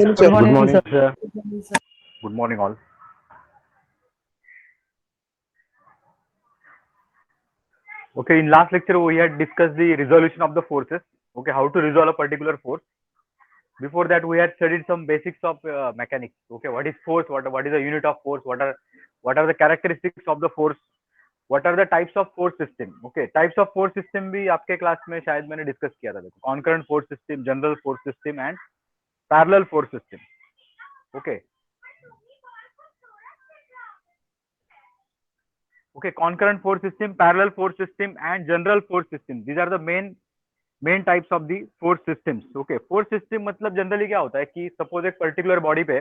Good Good morning, morning, sir. sir. Good morning, all. Okay, in last lecture, we had discussed the resolution of the forces. Okay, how to resolve a particular force. Before that, we had studied some basics of mechanics. Okay, what is force? What is the unit of force? What are the characteristics of the force? What are the types of force system? Okay, types of force system भी आपके class में शायद मैंने discuss किया था. देखो, concurrent force system, general force system, and parallel force system. Okay. Okay, concurrent force system, parallel force system, and general force system. These are the main types of the force systems. Okay, force system मतलब generally क्या होता है कि suppose एक particular body पे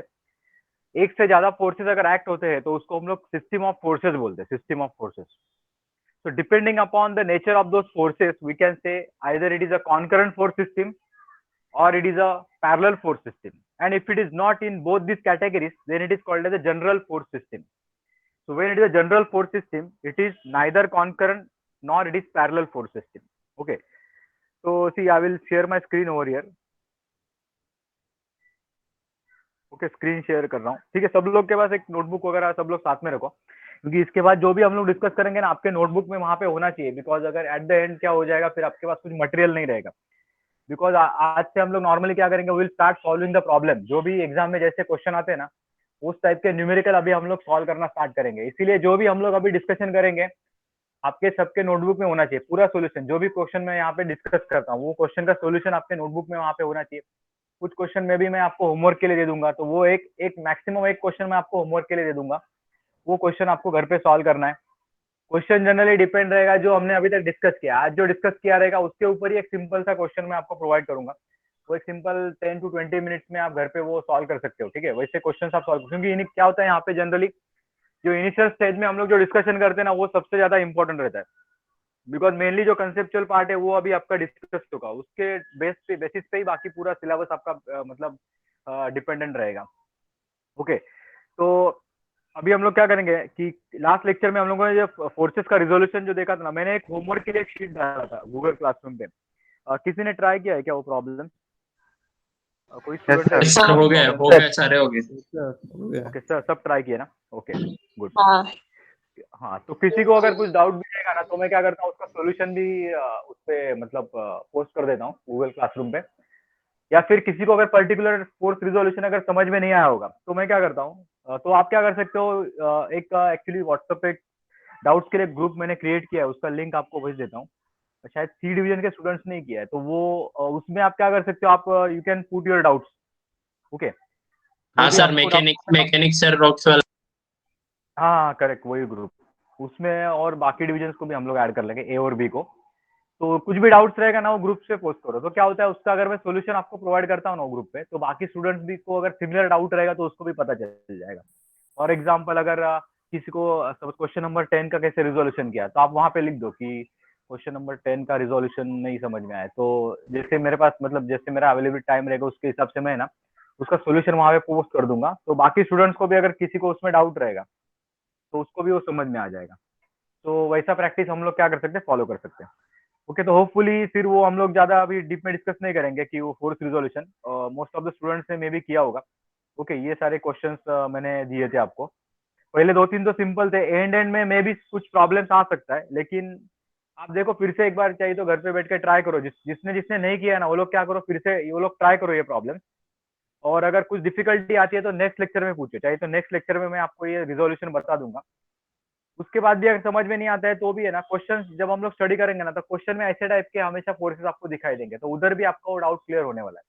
एक से ज्यादा फोर्सेस अगर एक्ट होते हैं तो उसको हम लोग सिस्टम ऑफ फोर्सेस बोलते हैं. System of forces. So depending upon the nature of those forces, we can say either it is a concurrent force system or it is a parallel force system. And if it is not in both these categories, then it is called as a general force system. So when it is a general force system, it is neither concurrent nor it is parallel force system. Okay. So see, I will share my screen over here. Okay, screen share कर रहा हूँ. ठीक है, सब लोग के पास एक notebook वगैरह सब लोग साथ में रखो, क्योंकि इसके बाद जो भी हम लोग डिस्कस करेंगे ना आपके नोटबुक में वहां पे होना चाहिए. बिकॉज अगर एट द एंड क्या हो जाएगा, फिर आपके पास कुछ मटेरियल नहीं रहेगा. बिकॉज आज से हम लोग नॉर्मली क्या करेंगे, will start solving the problem. जो भी एग्जाम में जैसे क्वेश्चन आते हैं ना, उस टाइप के न्यूमेरिकल अभी हम लोग सॉल्व करना स्टार्ट करेंगे. इसीलिए जो भी हम लोग अभी डिस्कशन करेंगे आपके सबके नोटबुक में होना चाहिए पूरा सोल्यूशन. जो भी क्वेश्चन मैं यहाँ पे डिस्कस करता हूँ वो क्वेश्चन का सोल्यूशन आपके नोटबुक में वहां पे होना चाहिए. कुछ क्वेश्चन में भी मैं आपको होमवर्क के लिए दे दूंगा, तो वो एक एक मैक्सिमम एक क्वेश्चन मैं आपको होमवर्क के लिए दे दूंगा. वो क्वेश्चन आपको घर पे सॉल्व करना है. क्वेश्चन जनरली डिपेंड रहेगा जो हमने अभी तक डिस्कस किया. आज जो डिस्कस किया रहेगा उसके ऊपर ही एक सिंपल सा क्वेश्चन मैं आपको प्रोवाइड करूंगा. वो एक सिंपल 10 to 20 मिनट्स में आप घर पे वो सॉल्व कर सकते हो. ठीक है, वैसे क्वेश्चन आप सॉल्व, क्योंकि क्या होता है यहाँ पे जनरली जो इनिशियल स्टेज में हम लोग जो डिस्कशन करते हैं ना, वो सबसे ज्यादा इंपॉर्टेंट रहता है. बिकॉज मेनली जो कंसेप्चुअल पार्ट है वो अभी आपका डिस्कस होगा, उसके बेसिस पे ही बाकी पूरा सिलेबस आपका मतलब डिपेंडेंट रहेगा. ओके. तो अभी हम लोग क्या करेंगे कि लास्ट लेक्चर में हम लोगों ने जो फोर्सेस का रिजोल्यूशन जो देखा था ना, मैंने एक होमवर्क के लिए एक शीट डाला था गूगल क्लासरूम पे. किसी ने ट्राई किया है क्या वो प्रॉब्लम? कोई Yes, स्टूडेंट है sir. अभी सर कोई हो प्रॉब्लम? गया सारे हो गए. ओके सर, सब ट्राई किए ना. Okay, good. हाँ हाँ, तो किसी को अगर कुछ डाउट भी रहेगा ना, तो मैं क्या करता हूँ उसका सोल्यूशन भी उस पे मतलब पोस्ट कर देता हूँ गूगल क्लासरूम पे. या फिर किसी को अगर पर्टिकुलर फोर्स रिजोल्यूशन अगर समझ में नहीं आया होगा, तो मैं क्या करता हूँ, तो आप क्या कर सकते हो, एक एक्चुअली व्हाट्सएप पे डाउट्स के लिए ग्रुप मैंने क्रिएट किया है, उसका लिंक आपको भेज देता हूँ. शायद सी डिवीजन के स्टूडेंट्स ने किया है, तो वो उसमें आप क्या कर सकते हो, आप you can put your doubts. Okay, जो हाँ भी सर, आपको mechanics doubt. Mechanics sir rocks वाला. हाँ करेक्ट, वही ग्रुप. उसमें और बाकी डिविजन्स को भी हम लोग ऐड कर लेंगे, ए और बी को. तो कुछ भी डाउट्स रहेगा ना, वो ग्रुप से पोस्ट करो. तो क्या होता है उसका, अगर मैं सोल्यूशन आपको प्रोवाइड करता हूँ ना ग्रुप पे, तो बाकी स्टूडेंट्स भी को अगर सिमिलर डाउट रहेगा तो उसको भी पता चल जाएगा. फॉर एग्जाम्पल अगर किसी को क्वेश्चन नंबर 10 का कैसे रिजोल्यूशन किया, तो आप वहां पे लिख दो कि क्वेश्चन नंबर 10 का रिजोल्यूशन नहीं समझ में आया, तो जैसे मेरे पास मतलब जैसे मेरा अवेलेबल टाइम रहेगा उसके हिसाब से मैं ना उसका सोल्यूशन वहां पे पोस्ट कर दूंगा. तो बाकी स्टूडेंट्स को भी अगर किसी को उसमें डाउट रहेगा तो उसको भी वो समझ में आ जाएगा. तो वैसा प्रैक्टिस हम लोग क्या कर सकते हैं, फॉलो कर सकते हैं. ओके, तो होपफुली फिर वो हम लोग ज्यादा अभी डीप में डिस्कस नहीं करेंगे कि वो force resolution most of the students ने मे भी किया होगा. ओके, ये सारे क्वेश्चंस मैंने दिए थे आपको. पहले दो तीन तो सिंपल थे, एंड एंड में मे भी कुछ प्रॉब्लम्स आ सकता है, लेकिन आप देखो फिर से एक बार चाहिए तो घर पे बैठ के ट्राई करो. जिसने जिसने नहीं किया है ना, वो लोग क्या करो, फिर से वो लोग ट्राई करो ये प्रॉब्लम. और अगर कुछ डिफिकल्टी आती है तो नेक्स्ट लेक्चर में पूछे, चाहे तो नेक्स्ट लेक्चर में मैं आपको ये रिजोल्यूशन बता दूंगा. उसके बाद भी अगर समझ में नहीं आता है तो भी है ना, क्वेश्चन जब हम लोग स्टडी करेंगे ना, तो क्वेश्चन में ऐसे टाइप के हमेशा फोर्सेस आपको दिखाई देंगे, तो उधर भी आपका वो डाउट क्लियर होने वाला है.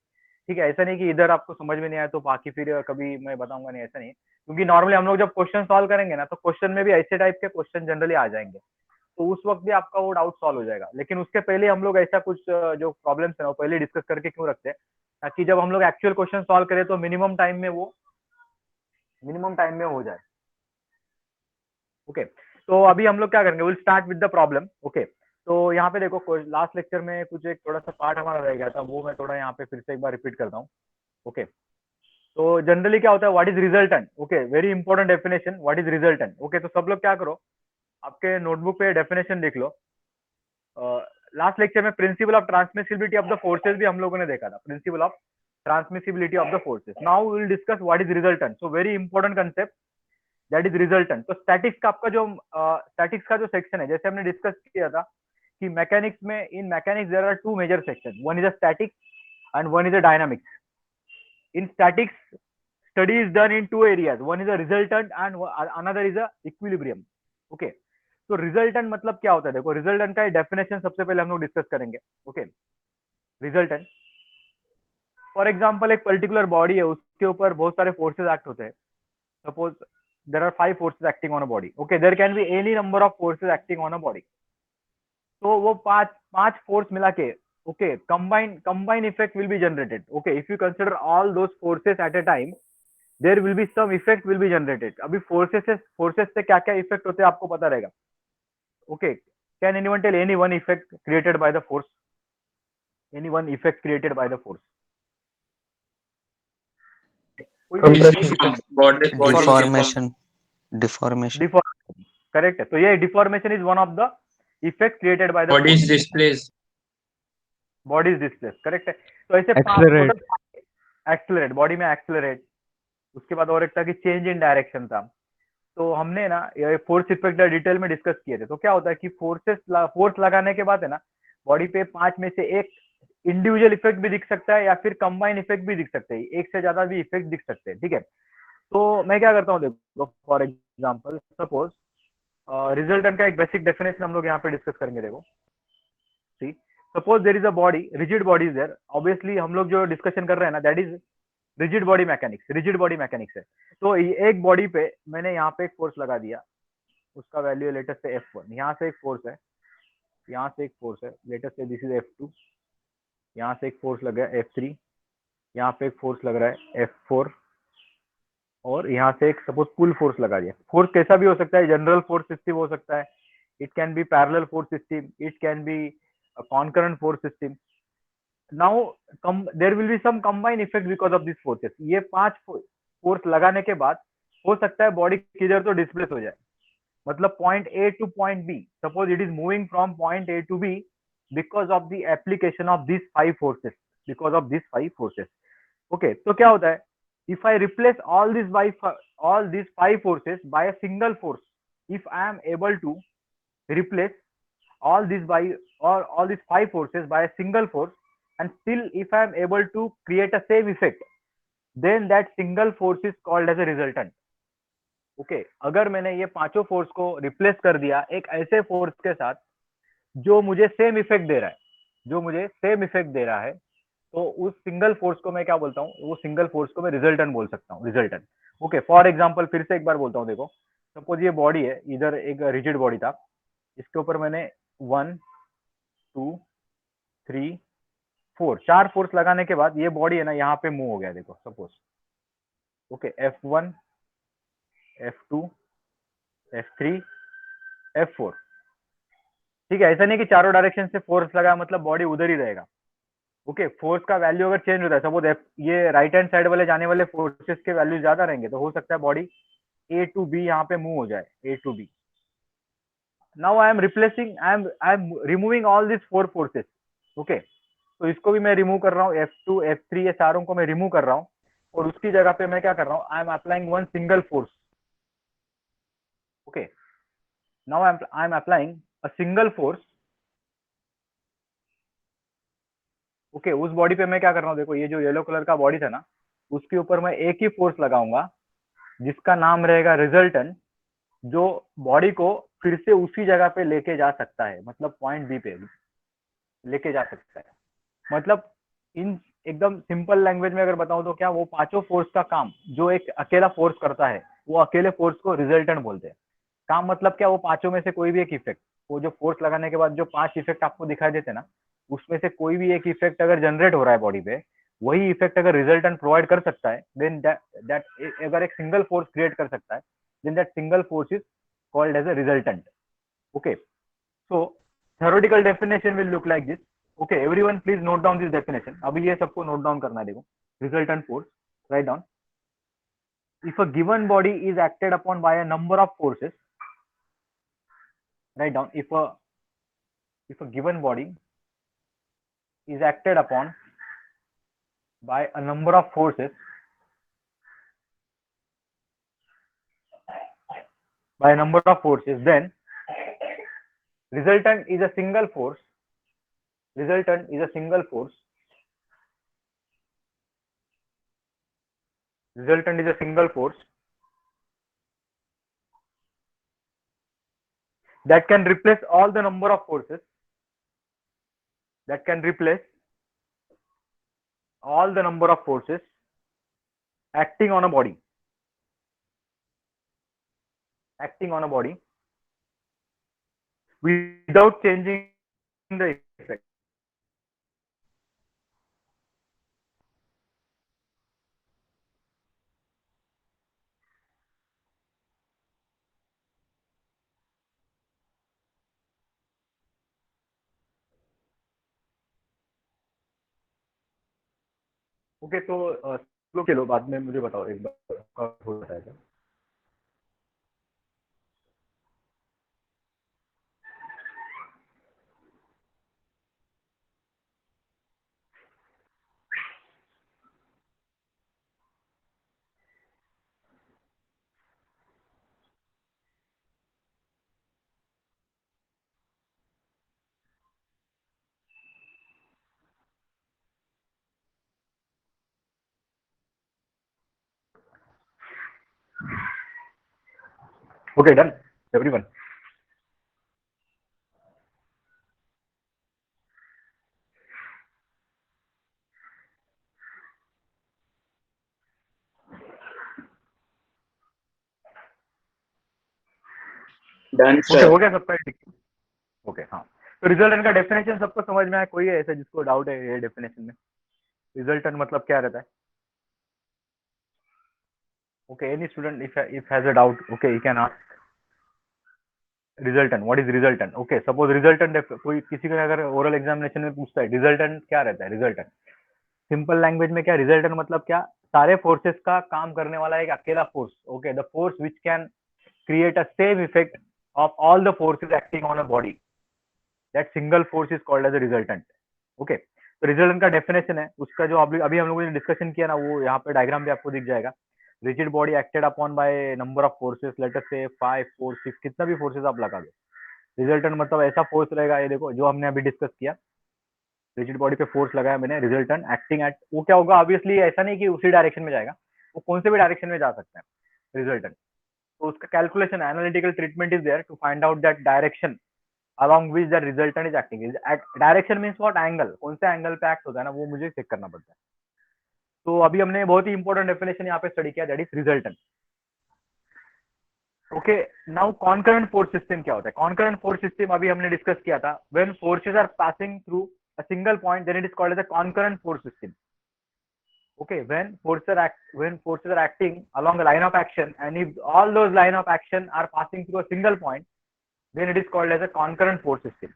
ठीक है, ऐसा नहीं कि इधर आपको समझ में नहीं आया तो बाकी फिर कभी मैं बताऊंगा नहीं, ऐसा नहीं. क्योंकि नॉर्मली हम लोग जब क्वेश्चन सॉल्व करेंगे ना, तो क्वेश्चन में भी ऐसे टाइप के क्वेश्चन जनरली आ जाएंगे, तो उस वक्त भी आपका वो डाउट सॉल्व हो जाएगा. लेकिन उसके पहले हम लोग ऐसा कुछ जो प्रॉब्लम्स है वो पहले डिस्कस करके क्यों रखते हैं, ताकि जब हम लोग एक्चुअल क्वेश्चन सॉल्व करें तो मिनिमम टाइम में हो जाए. ओके, तो अभी हम लोग क्या करेंगे, will start with the problem. Okay, तो यहाँ पे देखो लास्ट लेक्चर में कुछ एक थोड़ा सा पार्ट हमारा रह गया था, वो मैं थोड़ा यहाँ पे फिर से एक बार रिपीट करता हूँ. ओके, तो जनरली क्या होता है, what is resultant. Okay, very important definition, what is resultant. Okay, तो सब लोग क्या करो, आपके नोटबुक पे डेफिनेशन लिख लो. लास्ट लेक्चर में principle of transmissibility of the forces भी हम लोगों ने देखा था. Principle of transmissibility of the forces. Now we will discuss what is resultant. So very important concept, that is resultant. तो स्टैटिक्स का आपका जो स्टैटिक्स का जो सेक्शन है, जैसे हमने डिस्कस किया था कि मैकेनिक्स में, in mechanics there are two major section, one is a statics and one is a dynamics. In statics, study is done in two areas. One is a resultant and another is a equilibrium. Okay. तो resultant मतलब क्या होता है? देखो, resultant का definition सबसे पहले हम लोग डिस्कस करेंगे. ओके. रिजल्टेंट, फॉर एग्जांपल, एक पर्टिकुलर बॉडी है, उसके ऊपर बहुत सारे फोर्सेस एक्ट होते हैं. Suppose there are 5 forces acting on a body. Okay, there can be any number of forces acting on a body. तो वो पांच फोर्स मिला के, okay, combine effect will be generated. Okay, if you consider all those forces at a time, there will be some effect will be generated. अभी forces से क्या क्या effect होते हैं आपको पता रहेगा. Okay, can anyone tell any one effect created by the force? Any one effect created by the force? Deformation. Deformation. Correct है. तो ये deformation is one of the effect created by the bodies displace. Bodies displace, correct है. तो ऐसे accelerate, body में accelerate. उसके बाद और एक था कि चेंज इन डायरेक्शन था. तो हमने ना ये फोर्स इफेक्ट डिटेल में डिस्कस किए थे. तो क्या होता है कि फोर्स लगाने के बाद है ना, बॉडी पे 5 में से एक इंडिविजुअल इफेक्ट भी दिख सकता है या फिर कंबाइन इफेक्ट भी दिख सकते हैं, एक से ज्यादा भी इफेक्ट दिख सकते हैं. ठीक है. तो मैं क्या करता हूँ, देखो, फॉर एग्जाम्पल, सपोज रिजल्टेंट का एक बेसिक डेफिनेशन हम लोग यहाँ पे डिस्कस करेंगे. देखो, see, suppose there is a body, rigid body is there. Obviously हम लोग जो डिस्कशन कर रहे हैं ना, that is rigid body mechanics है. तो एक बॉडी पे मैंने यहाँ पे एक फोर्स लगा दिया, उसका वैल्यू लेटेस्ट से F1. यहाँ से एक फोर्स है, यहाँ से एक फोर्स है, लेटेस्ट से दिस इज F2. यहाँ से एक फोर्स लग रहा है F3. यहाँ पे एक फोर्स लग रहा है F4. और यहाँ से एक सपोज पुल फोर्स लगा दिया. फोर्स कैसा भी हो सकता है, जनरल फोर्स सिस्टम हो सकता है, it can be parallel force system, it can be concurrent force system. Now there will be some combine effect because of this forces. ये 5 फोर्स लगाने के बाद हो सकता है बॉडी किधर तो डिस्प्लेस हो जाए, मतलब point A to point B. Suppose it is moving from point A to B because of the application of this 5 forces, because of this 5 forces. Okay, तो क्या होता है, if I replace all these 5 forces by a single force, if I am able to replace all these 5 forces by a single force, and still if I am able to create a same effect, then that single force is called as a resultant. Okay, अगर मैंने ये पांचों force को replace कर दिया एक ऐसे force के साथ जो मुझे सेम इफेक्ट दे रहा है, तो उस सिंगल फोर्स को मैं क्या बोलता हूँ, वो सिंगल फोर्स को मैं रिजल्टेंट बोल सकता हूँ, रिजल्टेंट. ओके, फॉर एग्जांपल फिर से एक बार बोलता हूँ. देखो, सपोज ये बॉडी है, इधर एक रिजिड बॉडी था, इसके ऊपर मैंने 1 2 3 4 4 फोर्स लगाने के बाद ये बॉडी है ना, यहाँ पे मूव हो गया. देखो, suppose, okay, F1 F2 F3 F4. ठीक है, ऐसा नहीं कि चारों डायरेक्शन से फोर्स लगा मतलब बॉडी उधर ही रहेगा. ओके, फोर्स का वैल्यू अगर चेंज होता है, सपोज ये राइट हैंड साइड वाले जाने वाले फोर्सेस के वैल्यू ज्यादा रहेंगे, तो हो सकता है बॉडी ए टू बी यहाँ पे मूव हो जाए, a to b. Now I am removing all this 4 forces. Okay, तो इसको भी मैं रिमूव कर रहा हूँ, F2 F3 ये सारों को मैं रिमूव कर रहा हूँ, और उसकी जगह पे मैं क्या कर रहा हूँ, I am applying one single force. Okay, now I am applying a single force. Okay, उस बॉडी पे मैं क्या कर रहा हूँ, देखो, ये जो येलो कलर का बॉडी था ना, उसके ऊपर मैं एक ही फोर्स लगाऊंगा जिसका नाम रहेगा रिजल्टेंट, जो बॉडी को फिर से उसी जगह पे लेके जा सकता है, मतलब पॉइंट बी पे लेके जा सकता है. मतलब इन एकदम सिंपल लैंग्वेज में अगर बताऊं तो क्या, वो पांचों फोर्स का काम जो एक अकेला फोर्स करता है, वो अकेले फोर्स को रिजल्टेंट बोलते हैं. काम मतलब क्या, वो पांचों में से कोई भी एक इफेक्ट, वो जो फोर्स लगाने के बाद जो 5 इफेक्ट आपको दिखाई देते ना, उसमें से कोई भी एक इफेक्ट अगर जनरेट हो रहा है बॉडी पे, वही इफेक्ट अगर रिजल्टेंट प्रोवाइड कर सकता है, देन दैट अगर एक सिंगल फोर्स क्रिएट कर सकता है, then that single force is called as a resultant. Okay, so theoretical definition will look like this. Okay, everyone please note down this definition. अभी ये सबको नोट डाउन करना है. देखो, resultant force, write down. If a given body is acted upon by a number of forces, write down, if a given body is acted upon by a number of forces, then resultant is a single force. Resultant is a single force. Resultant is a single force that can replace all the number of forces. That can replace all the number of forces acting on a body. Acting on a body without changing the effect. Okay तो लोग चलो बाद में मुझे बताओ एक बार कब हो जाएगा. Okay, done, everyone. Done okay sir. हो गया सबका. ओके हाँ, तो रिजल्टेंट का डेफिनेशन सबको समझ में आया? कोई है ऐसा जिसको डाउट है ये डेफिनेशन में? रिजल्टेंट मतलब क्या रहता है? Okay, any student if has a doubt, okay he can ask. Resultant, what is resultant? Okay, suppose resultant कोई किसी का अगर ओरल एग्जामिनेशन में पूछता है रिजल्टेंट क्या रहता है. रिजल्टेंट सिंपल लैंग्वेज में क्या, रिजल्टेंट मतलब क्या, सारे फोर्सेस का काम करने वाला एक अकेला force. Okay, the force which can create a same effect of all the forces acting on a body. That single force is called as a resultant. Okay, तो रिजल्टेंट का डेफिनेशन है उसका जो अभी हम लोगों ने डिस्कशन किया ना, वो यहाँ पे डायग्राम भी आपको दिख जाएगा. Rigid body acted upon by number of forces, let us से 5 4 6, कितना भी फोर्सेस आप लगा दो. रिजल्टेंट मतलब ऐसा फोर्स रहेगा, ये देखो जो हमने अभी डिस्कस किया, रिजिड बॉडी पे फोर्स लगाया मैंने, रिजल्टेंट एक्टिंग एट, वो क्या होगा, ऑब्वियसली ऐसा नहीं कि उसी डायरेक्शन में जाएगा, वो कौन से भी डायरेक्शन में जा सकता है रिजल्टेंट. तो उसका calculation, analytical treatment is there to find out that direction along which the resultant is acting. Direction means what, angle, कौन से एंगल पे एक्ट होता है ना, वो मुझे चेक करना पड़ता है. तो अभी हमने बहुत ही इंपॉर्टेंट डेफिनेशन यहाँ पे स्टडी किया, that is resultant. Okay, now concurrent force system क्या होता है? कॉन्करेंट फोर्स सिस्टम अभी हमने डिस्कस किया था. When forces are passing through a single point, then it is called as a concurrent force system. Okay, when forces are acting along a line of action, and if all those line of action are passing through a single point, then it is called as a concurrent force system.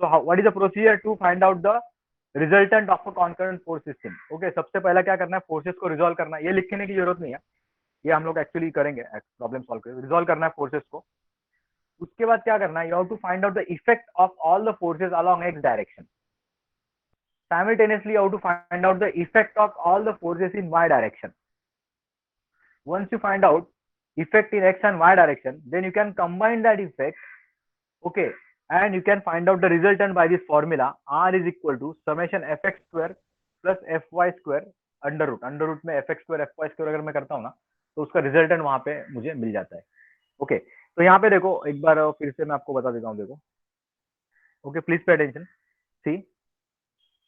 So what is the procedure to find out the resultant of a concurrent force system? Okay, सबसे पहला क्या करना है, forces को resolve करना है. ये लिखने की जरूरत नहीं है, ये हम लोग एक्चुअली करेंगे प्रॉब्लम सॉल्व करके. रिजॉल्व करना है फोर्सेस को. उसके बाद क्या करना है, you have to find out the effect of all the forces along X direction. Simultaneously, you have to find out the effect of all the forces in y direction. Once you find out effect in x and y direction, then you can combine that effect, okay, and you can find out the resultant by this formula. R is equal to summation fx square plus fy square under root में fx square fy square अगर मैं करता हूँ ना, तो उसका resultant वहां पे मुझे मिल जाता है. ओके, तो यहाँ पे देखो एक बार फिर से मैं आपको बता देता हूँ. देखो, okay, please pay attention. See,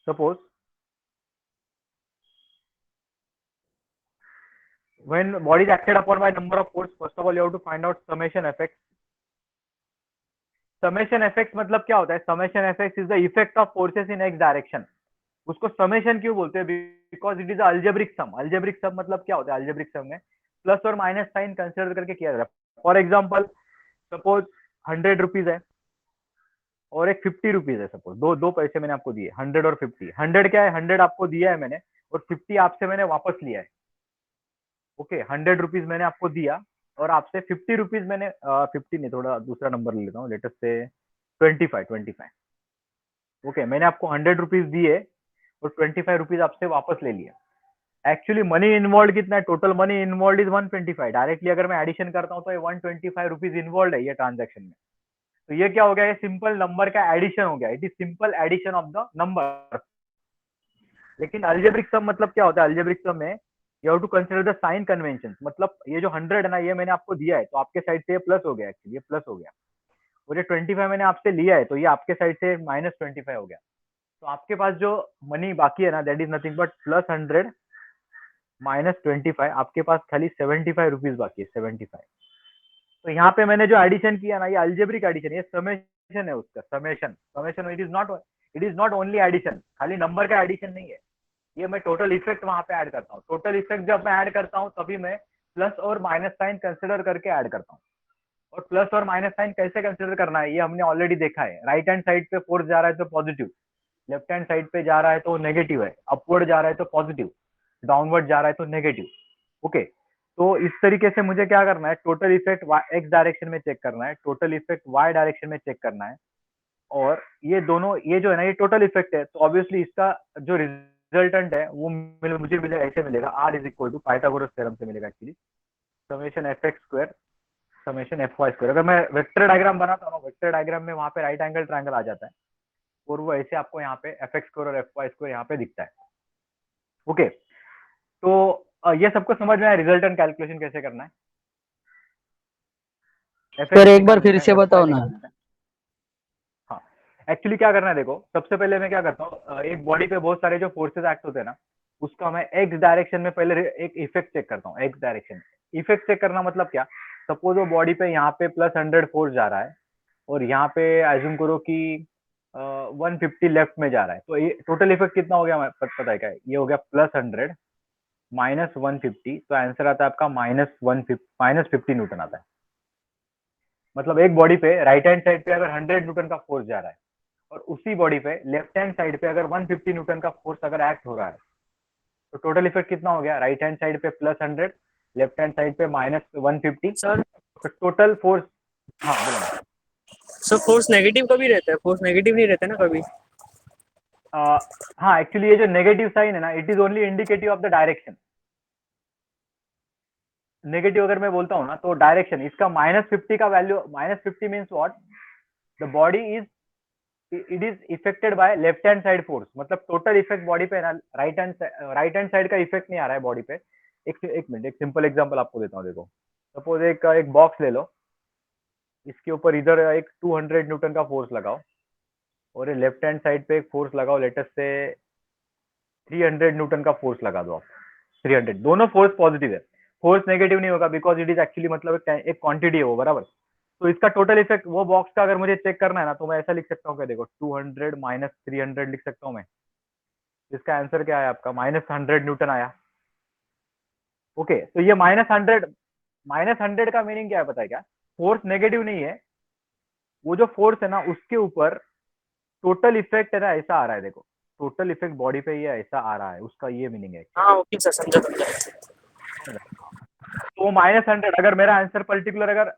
suppose when body is acted upon by number of force, first of all you have to find out summation effects. Summation effects मतलब क्या होता है? Summation effects is the effect of forces in x direction. उसको summation क्यों बोलते हैं? Because it is algebraic sum. Algebraic sum मतलब क्या होता है? Algebraic sum में प्लस और माइनस साइन कंसिडर करके किया जाता है. फॉर एग्जाम्पल, सपोज 100 रुपीज है और एक 50 रुपीज है. सपोज दो पैसे मैंने आपको दिए, 100 और 50. 100 क्या है, 100 आपको दिया है मैंने, और 50 आपसे मैंने वापस लिया है. ओके, 100 रुपीज मैंने आपको दिया और आपसे 50 रुपीज मैंने 50 नहीं, थोड़ा दूसरा नंबर ले लेता हूँ, लेटेस्ट से 25. ओके, मैंने आपको 100 रुपीज दिए और 25 रुपीज आपसे वापस ले लिया। एक्चुअली मनी इन्वॉल्व कितना है, total money involve is 125। Directly अगर मैं एडिशन करता हूँ तो ये 125 रुपीज इन्वॉल्व है ये ट्रांजेक्शन में। तो ये क्या हो गया, ये सिंपल नंबर का एडिशन हो गया, it is simple addition of the number. लेकिन अल्जेब्रिक सम मतलब क्या होता है, अल्जेब्रिक सम में you have to consider the sign convention. मतलब ये जो 100 है ना, ये मैंने आपको दिया है तो आपके साइड से ये प्लस हो गया, एक्चुअली ये प्लस हो गया। और ये 25 मैंने आपसे लिया है तो ये आपके साइड से -25 हो गया। तो आपके पास जो मनी बाकी है ना, दैट इज नथिंग बट +100 -25, आपके पास खाली 75 रुपीज बाकी है, 75। तो यहाँ पे मैंने जो एडिशन किया ना, ये अल्जेब्रिक एडिशन, ये समेशन है उसका, summation. Summation it is not only addition, खाली नंबर का एडिशन नहीं है, ये मैं टोटल इफेक्ट वहां पे ऐड करता हूँ। टोटल इफेक्ट जब मैं ऐड करता हूँ तभी मैं प्लस और माइनस साइन कंसिडर करके ऐड करता हूँ। और प्लस और माइनस साइन कैसे कंसिडर करना है ये हमने ऑलरेडी देखा है। राइट हैंड साइड पे फोर्स जा रहा है तो पॉजिटिव, लेफ्ट हैंड साइड पे जा रहा है तो नेगेटिव है, अपवर्ड जा रहा है तो पॉजिटिव, डाउनवर्ड जा रहा है तो नेगेटिव। ओके, तो इस तरीके से मुझे क्या करना है, टोटल इफेक्ट एक्स डायरेक्शन में चेक करना है, टोटल इफेक्ट वाई डायरेक्शन में चेक करना है। और ये दोनों, ये जो है ना, ये टोटल इफेक्ट है, तो ऑब्वियसली इसका जो रिजल्टेंट है वो मुझे मिलेगा, ऐसे मिलेगा, R is equal to Pythagoras theorem से मिलेगा actually, summation F X square summation F Y square. अगर मैं वेक्टर डायग्राम बनाता हूँ, वेक्टर डायग्राम में वहां पे राइट एंगल ट्रायंगल आ जाता है और वो ऐसे आपको यहाँ पे एफ एक्स स्क्वायर और एफ वाई स्क्वायर यहाँ पे दिखता है। ओके, तो ये सबको समझ में आया रिजल्टेंट कैलकुलेशन कैसे करना है, एफ सर एक्स एक बार निकालने फिर का, से एफ वाई बताओ ना। निकालने का। हाँ, एक्चुअली क्या करना है, देखो सबसे पहले मैं क्या करता हूँ, एक बॉडी पे बहुत सारे जो फोर्सेस एक्ट होते हैं ना, उसका मैं एक्स डायरेक्शन में पहले एक इफेक्ट चेक करता हूँ। एक्स डायरेक्शन इफेक्ट चेक करना मतलब क्या, सपोज वो बॉडी पे यहाँ पे +100 फोर्स जा रहा है और यहाँ पे एज्यूम करो कि 150 लेफ्ट में जा रहा है, तो ये टोटल इफेक्ट कितना हो गया पता है क्या, ये हो गया +100 -150, तो आंसर आता है आपका -50 न्यूटन आता है। मतलब एक बॉडी पे राइट हैंड साइड पे अगर 100 न्यूटन का फोर्स जा रहा है और उसी बॉडी पे लेफ्ट हैंड साइड पे अगर 150 न्यूटन का फोर्स अगर एक्ट हो रहा है, तो टोटल इफेक्ट कितना हो गया, राइट हैंड साइड पे +100, लेफ्ट हैंड साइड पे -150, सर तो टोटल फोर्स। हाँ बोलो ना। सर फोर्स नेगेटिव कभी रहता है? फोर्स नेगेटिव नहीं रहता ना कभी? हाँ, एक्चुअली ये जो नेगेटिव साइन है ना, it is only indicative of the direction. Negative अगर मैं बोलता हूँ ना तो डायरेक्शन, इसका -50 का value, -50 means what, the body is, it is affected by left hand side force. मतलब टोटल इफेक्ट बॉडी पे ना, राइट हैंड साइड का इफेक्ट नहीं आ रहा है बॉडी पे। एक मिनट, एक सिंपल एग्जांपल आपको देता हूँ। देखो सपोज एक बॉक्स ले लो, इसके ऊपर इधर एक 200 न्यूटन का फोर्स लगाओ और लेफ्ट हैंड साइड पे एक फोर्स लगाओ, लेटेस्ट से 300 न्यूटन का फोर्स लगा दो आप। 300, दोनों फोर्स पॉजिटिव है, फोर्स नेगेटिव नहीं होगा बिकॉज इट इज एक्चुअली मतलब एक क्वांटिटी है वो, बराबर। तो इसका टोटल इफेक्ट वो बॉक्स का अगर मुझे चेक करना है ना, तो मैं ऐसा लिख सकता हूँ क्या, देखो 200 -300 लिख सकता हूँ मैं। इसका आंसर क्या है आपका, -100 न्यूटन आया। ओके, तो ये -100 का मीनिंग क्या है पता है क्या, फोर्स नेगेटिव नहीं है, वो जो फोर्स है ना उसके ऊपर टोटल इफेक्ट है ना ऐसा आ रहा है। देखो टोटल इफेक्ट बॉडी पे ये ऐसा आ रहा है, उसका ये मीनिंग है। हाँ ओके सर, समझा समझा। तो -100, अगर मेरा आंसर पर्टिकुलर, अगर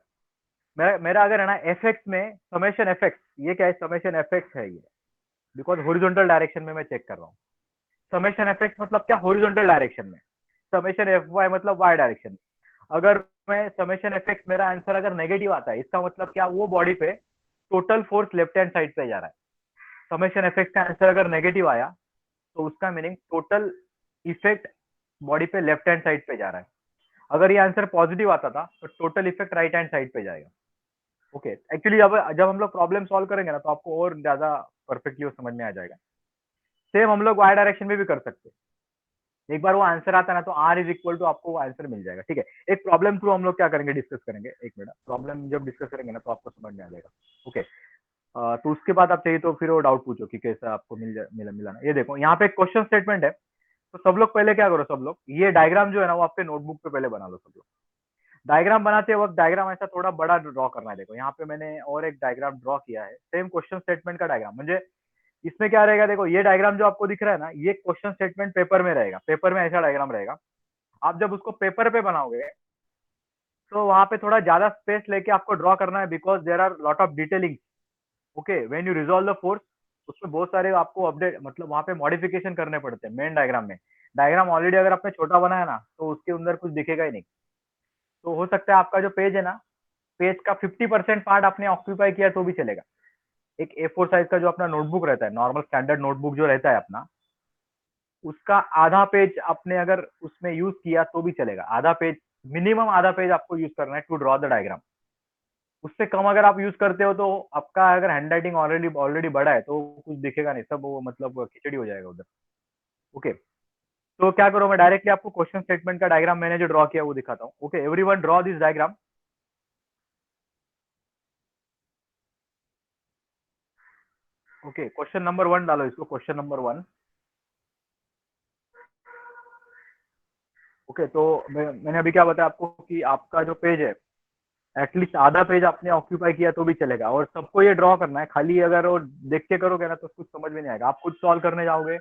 मेरा अगर है ना एफ एक्स में समेशन एफ एक्स, ये क्या है, समेशन एफ एक्स है ये, बिकॉज हॉरिजॉन्टल डायरेक्शन में मैं चेक कर रहा हूँ। समेशन एफ एक्स मतलब क्या, हॉरिजॉन्टल डायरेक्शन में। समेशन एफ वाई मतलब वाई डायरेक्शन। अगर मैं समेशन एफ एक्स, मेरा आंसर अगर नेगेटिव आता है, इसका मतलब क्या, वो बॉडी पे total force left hand side पे जा रहा है। समेशन एफ एक्स का आंसर अगर नेगेटिव आया तो उसका मीनिंग टोटल इफेक्ट बॉडी पे लेफ्ट हैंड साइड पे जा रहा है। अगर ये आंसर पॉजिटिव आता था तो total effect right hand side पे जाएगा। ओके, एक्चुअली जब जब हम लोग प्रॉब्लम सॉल्व करेंगे ना तो आपको और ज्यादा परफेक्टली वो समझ में आ जाएगा। सेम हम लोग वाई डायरेक्शन में भी कर सकते हैं। एक बार वो आंसर आता है ना तो आर इज इक्वल टू, आपको वो आंसर मिल जाएगा। ठीक है, एक प्रॉब्लम थ्रू हम लोग क्या करेंगे, डिस्कस करेंगे। एक मिनट, प्रॉब्लम जब डिस्कस करेंगे ना तो आपको समझ में आ जाएगा। ओके, तो उसके बाद आप चाहिए तो फिर वो डाउट पूछो कि कैसा आपको मिला ना। ये देखो यहाँ पे एक क्वेश्चन स्टेटमेंट है, तो सब लोग पहले क्या करो, सब लोग ये डायग्राम जो है ना वो आपके नोटबुक पे पहले बना लो सब लोग। डायग्राम बनाते वक्त डायग्राम ऐसा थोड़ा बड़ा ड्रॉ करना है। देखो यहाँ पे मैंने और एक डायग्राम ड्रॉ किया है, सेम क्वेश्चन स्टेटमेंट का डायग्राम। मुझे इसमें क्या रहेगा, देखो ये डायग्राम जो आपको दिख रहा है ना, ये क्वेश्चन स्टेटमेंट पेपर में रहेगा, पेपर में ऐसा डायग्राम रहेगा। आप जब उसको पेपर पे बनाओगे तो वहां पे थोड़ा ज्यादा स्पेस लेके आपको ड्रॉ करना है, because there are lot of detailing. Okay, when you resolve the force, उसमें बहुत सारे आपको अपडेट मतलब वहाँ पे मॉडिफिकेशन करने पड़ते हैं मेन डायग्राम में। डायग्राम ऑलरेडी अगर आपने छोटा बनाया ना तो उसके अंदर कुछ दिखेगा ही नहीं। तो हो सकता है आपका जो पेज है ना, पेज का 50% पार्ट आपने ऑक्यूपाई किया तो भी चलेगा। एक A4 साइज का जो अपना नोटबुक रहता है, नॉर्मल स्टैंडर्ड नोटबुक जो रहता है अपना, उसका आधा पेज आपने अगर उसमें यूज किया तो भी चलेगा। आधा पेज, मिनिमम आधा पेज आपको यूज करना है टू ड्रॉ द डायग्राम। उससे कम अगर आप यूज करते हो तो आपका अगर हैंड राइटिंग ऑलरेडी ऑलरेडी बड़ा है तो कुछ दिखेगा नहीं, सब वो मतलब खिचड़ी हो जाएगा उधर। ओके, तो क्या करो, मैं डायरेक्टली आपको क्वेश्चन स्टेटमेंट का डायग्राम मैंने जो ड्रॉ किया वो दिखाता हूँ। Okay, everyone draw this diagram. Okay, question number 1 डालो इसको, क्वेश्चन नंबर 1। ओके, तो मैंने अभी क्या बताया आपको कि आपका जो पेज है एटलीस्ट आधा पेज आपने ऑक्यूपाई किया तो भी चलेगा, और सबको ये ड्रॉ करना है। खाली अगर वो देख के करोगे ना तो कुछ समझ में नहीं आएगा। आप खुद सॉल्व करने जाओगे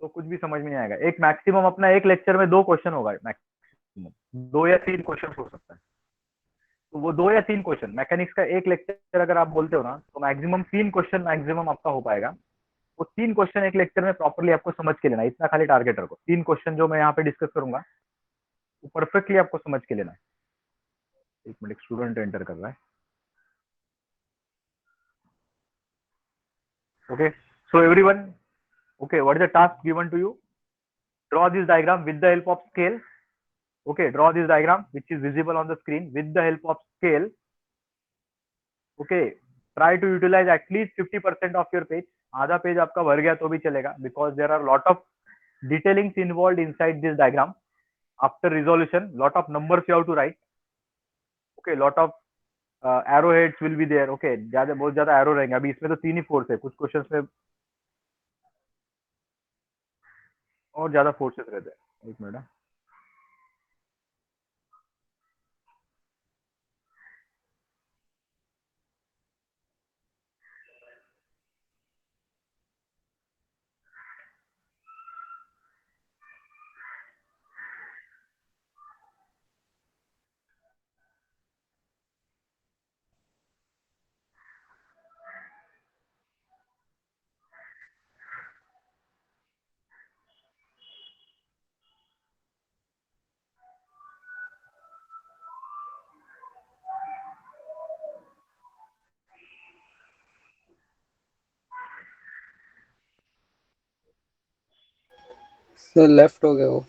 तो कुछ भी समझ में नहीं आएगा। एक मैक्सिमम अपना एक लेक्चर में 2 क्वेश्चन होगा, मैक्सिमम 2 या 3 क्वेश्चन हो सकता है। तो वो 2 या 3 क्वेश्चन, मैकेनिक्स का एक लेक्चर अगर आप बोलते हो ना तो मैक्सिमम 3 क्वेश्चन मैक्सिमम आपका हो पाएगा। वो 3 क्वेश्चन एक लेक्चर में प्रॉपरली आपको समझ के लेना है, इतना खाली टारगेट रखो। 3 क्वेश्चन जो मैं यहाँ पे डिस्कस करूंगा वो परफेक्टली आपको समझ के लेना है। एक मिनट, स्टूडेंट एंटर कर रहा है। Okay, so everyone, okay, what is the task given to you? Draw this diagram with the help of scale. Okay, draw this diagram which is visible on the screen with the help of scale. Okay, try to utilize at least 50% of your page. आधा page आपका भर गया तो भी चलेगा, because there are lot of detailings involved inside this diagram. After resolution, lot of numbers you have to write. Okay, lot of arrowheads will be there. Okay, ज्यादा बहुत ज्यादा arrow रहेंगे। अभी इसमें तो 3 ही फोर्स है, कुछ क्वेश्चंस में और ज्यादा फोर्सेस रहते हैं। एक मिनट। सर लेफ्ट हो गया वो।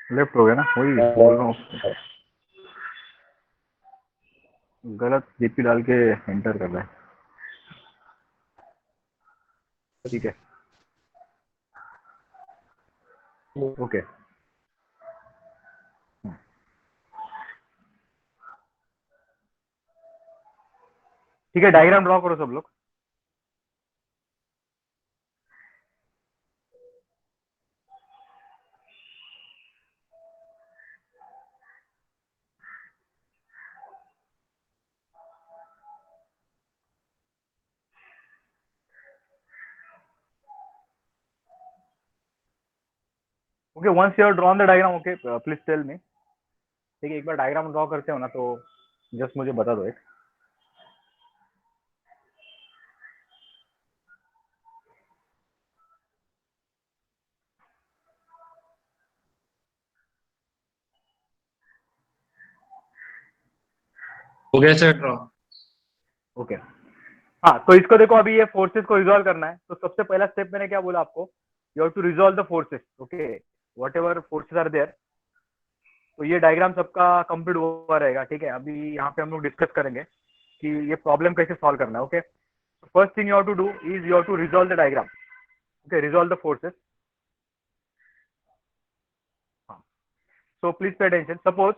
लेफ्ट हो गया ना, वही बोल रहा हूँ, गलत जीपी डाल के एंटर कर रहा है। ठीक है, ओके। ठीक है, डायग्राम ड्रॉ करो सब लोग। Okay, once you are drawn the diagram, okay, please tell me. ठीक है, एक बार डायग्राम ड्रॉ करते हो ना तो जस्ट मुझे बता दो एक। हो गया सर ड्रॉ। ओके, हाँ, तो इसको देखो, अभी ये फोर्सेस को रिजॉल्व करना है। तो सबसे पहला स्टेप मैंने क्या बोला आपको, you have to resolve the forces. Okay, whatever forces are there. तो ये डायग्राम सबका कंप्लीट हुआ रहेगा। ठीक है, अभी यहाँ पे हम लोग डिस्कस करेंगे कि ये प्रॉब्लम कैसे सॉल्व करना है। Okay, first thing you have to do is you have to resolve the diagram. Okay, resolve the forces. So please pay attention. Suppose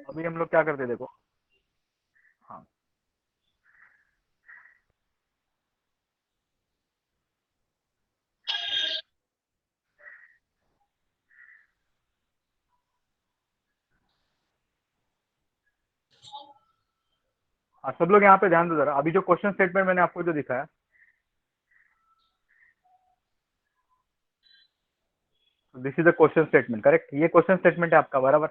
अभी हम लोग क्या करते हैं, देखो। हाँ, हाँ, सब लोग यहाँ पे ध्यान दो जरा। अभी जो क्वेश्चन स्टेटमेंट मैंने आपको जो दिखाया, this is the question statement, correct. ये क्वेश्चन स्टेटमेंट है आपका, बराबर।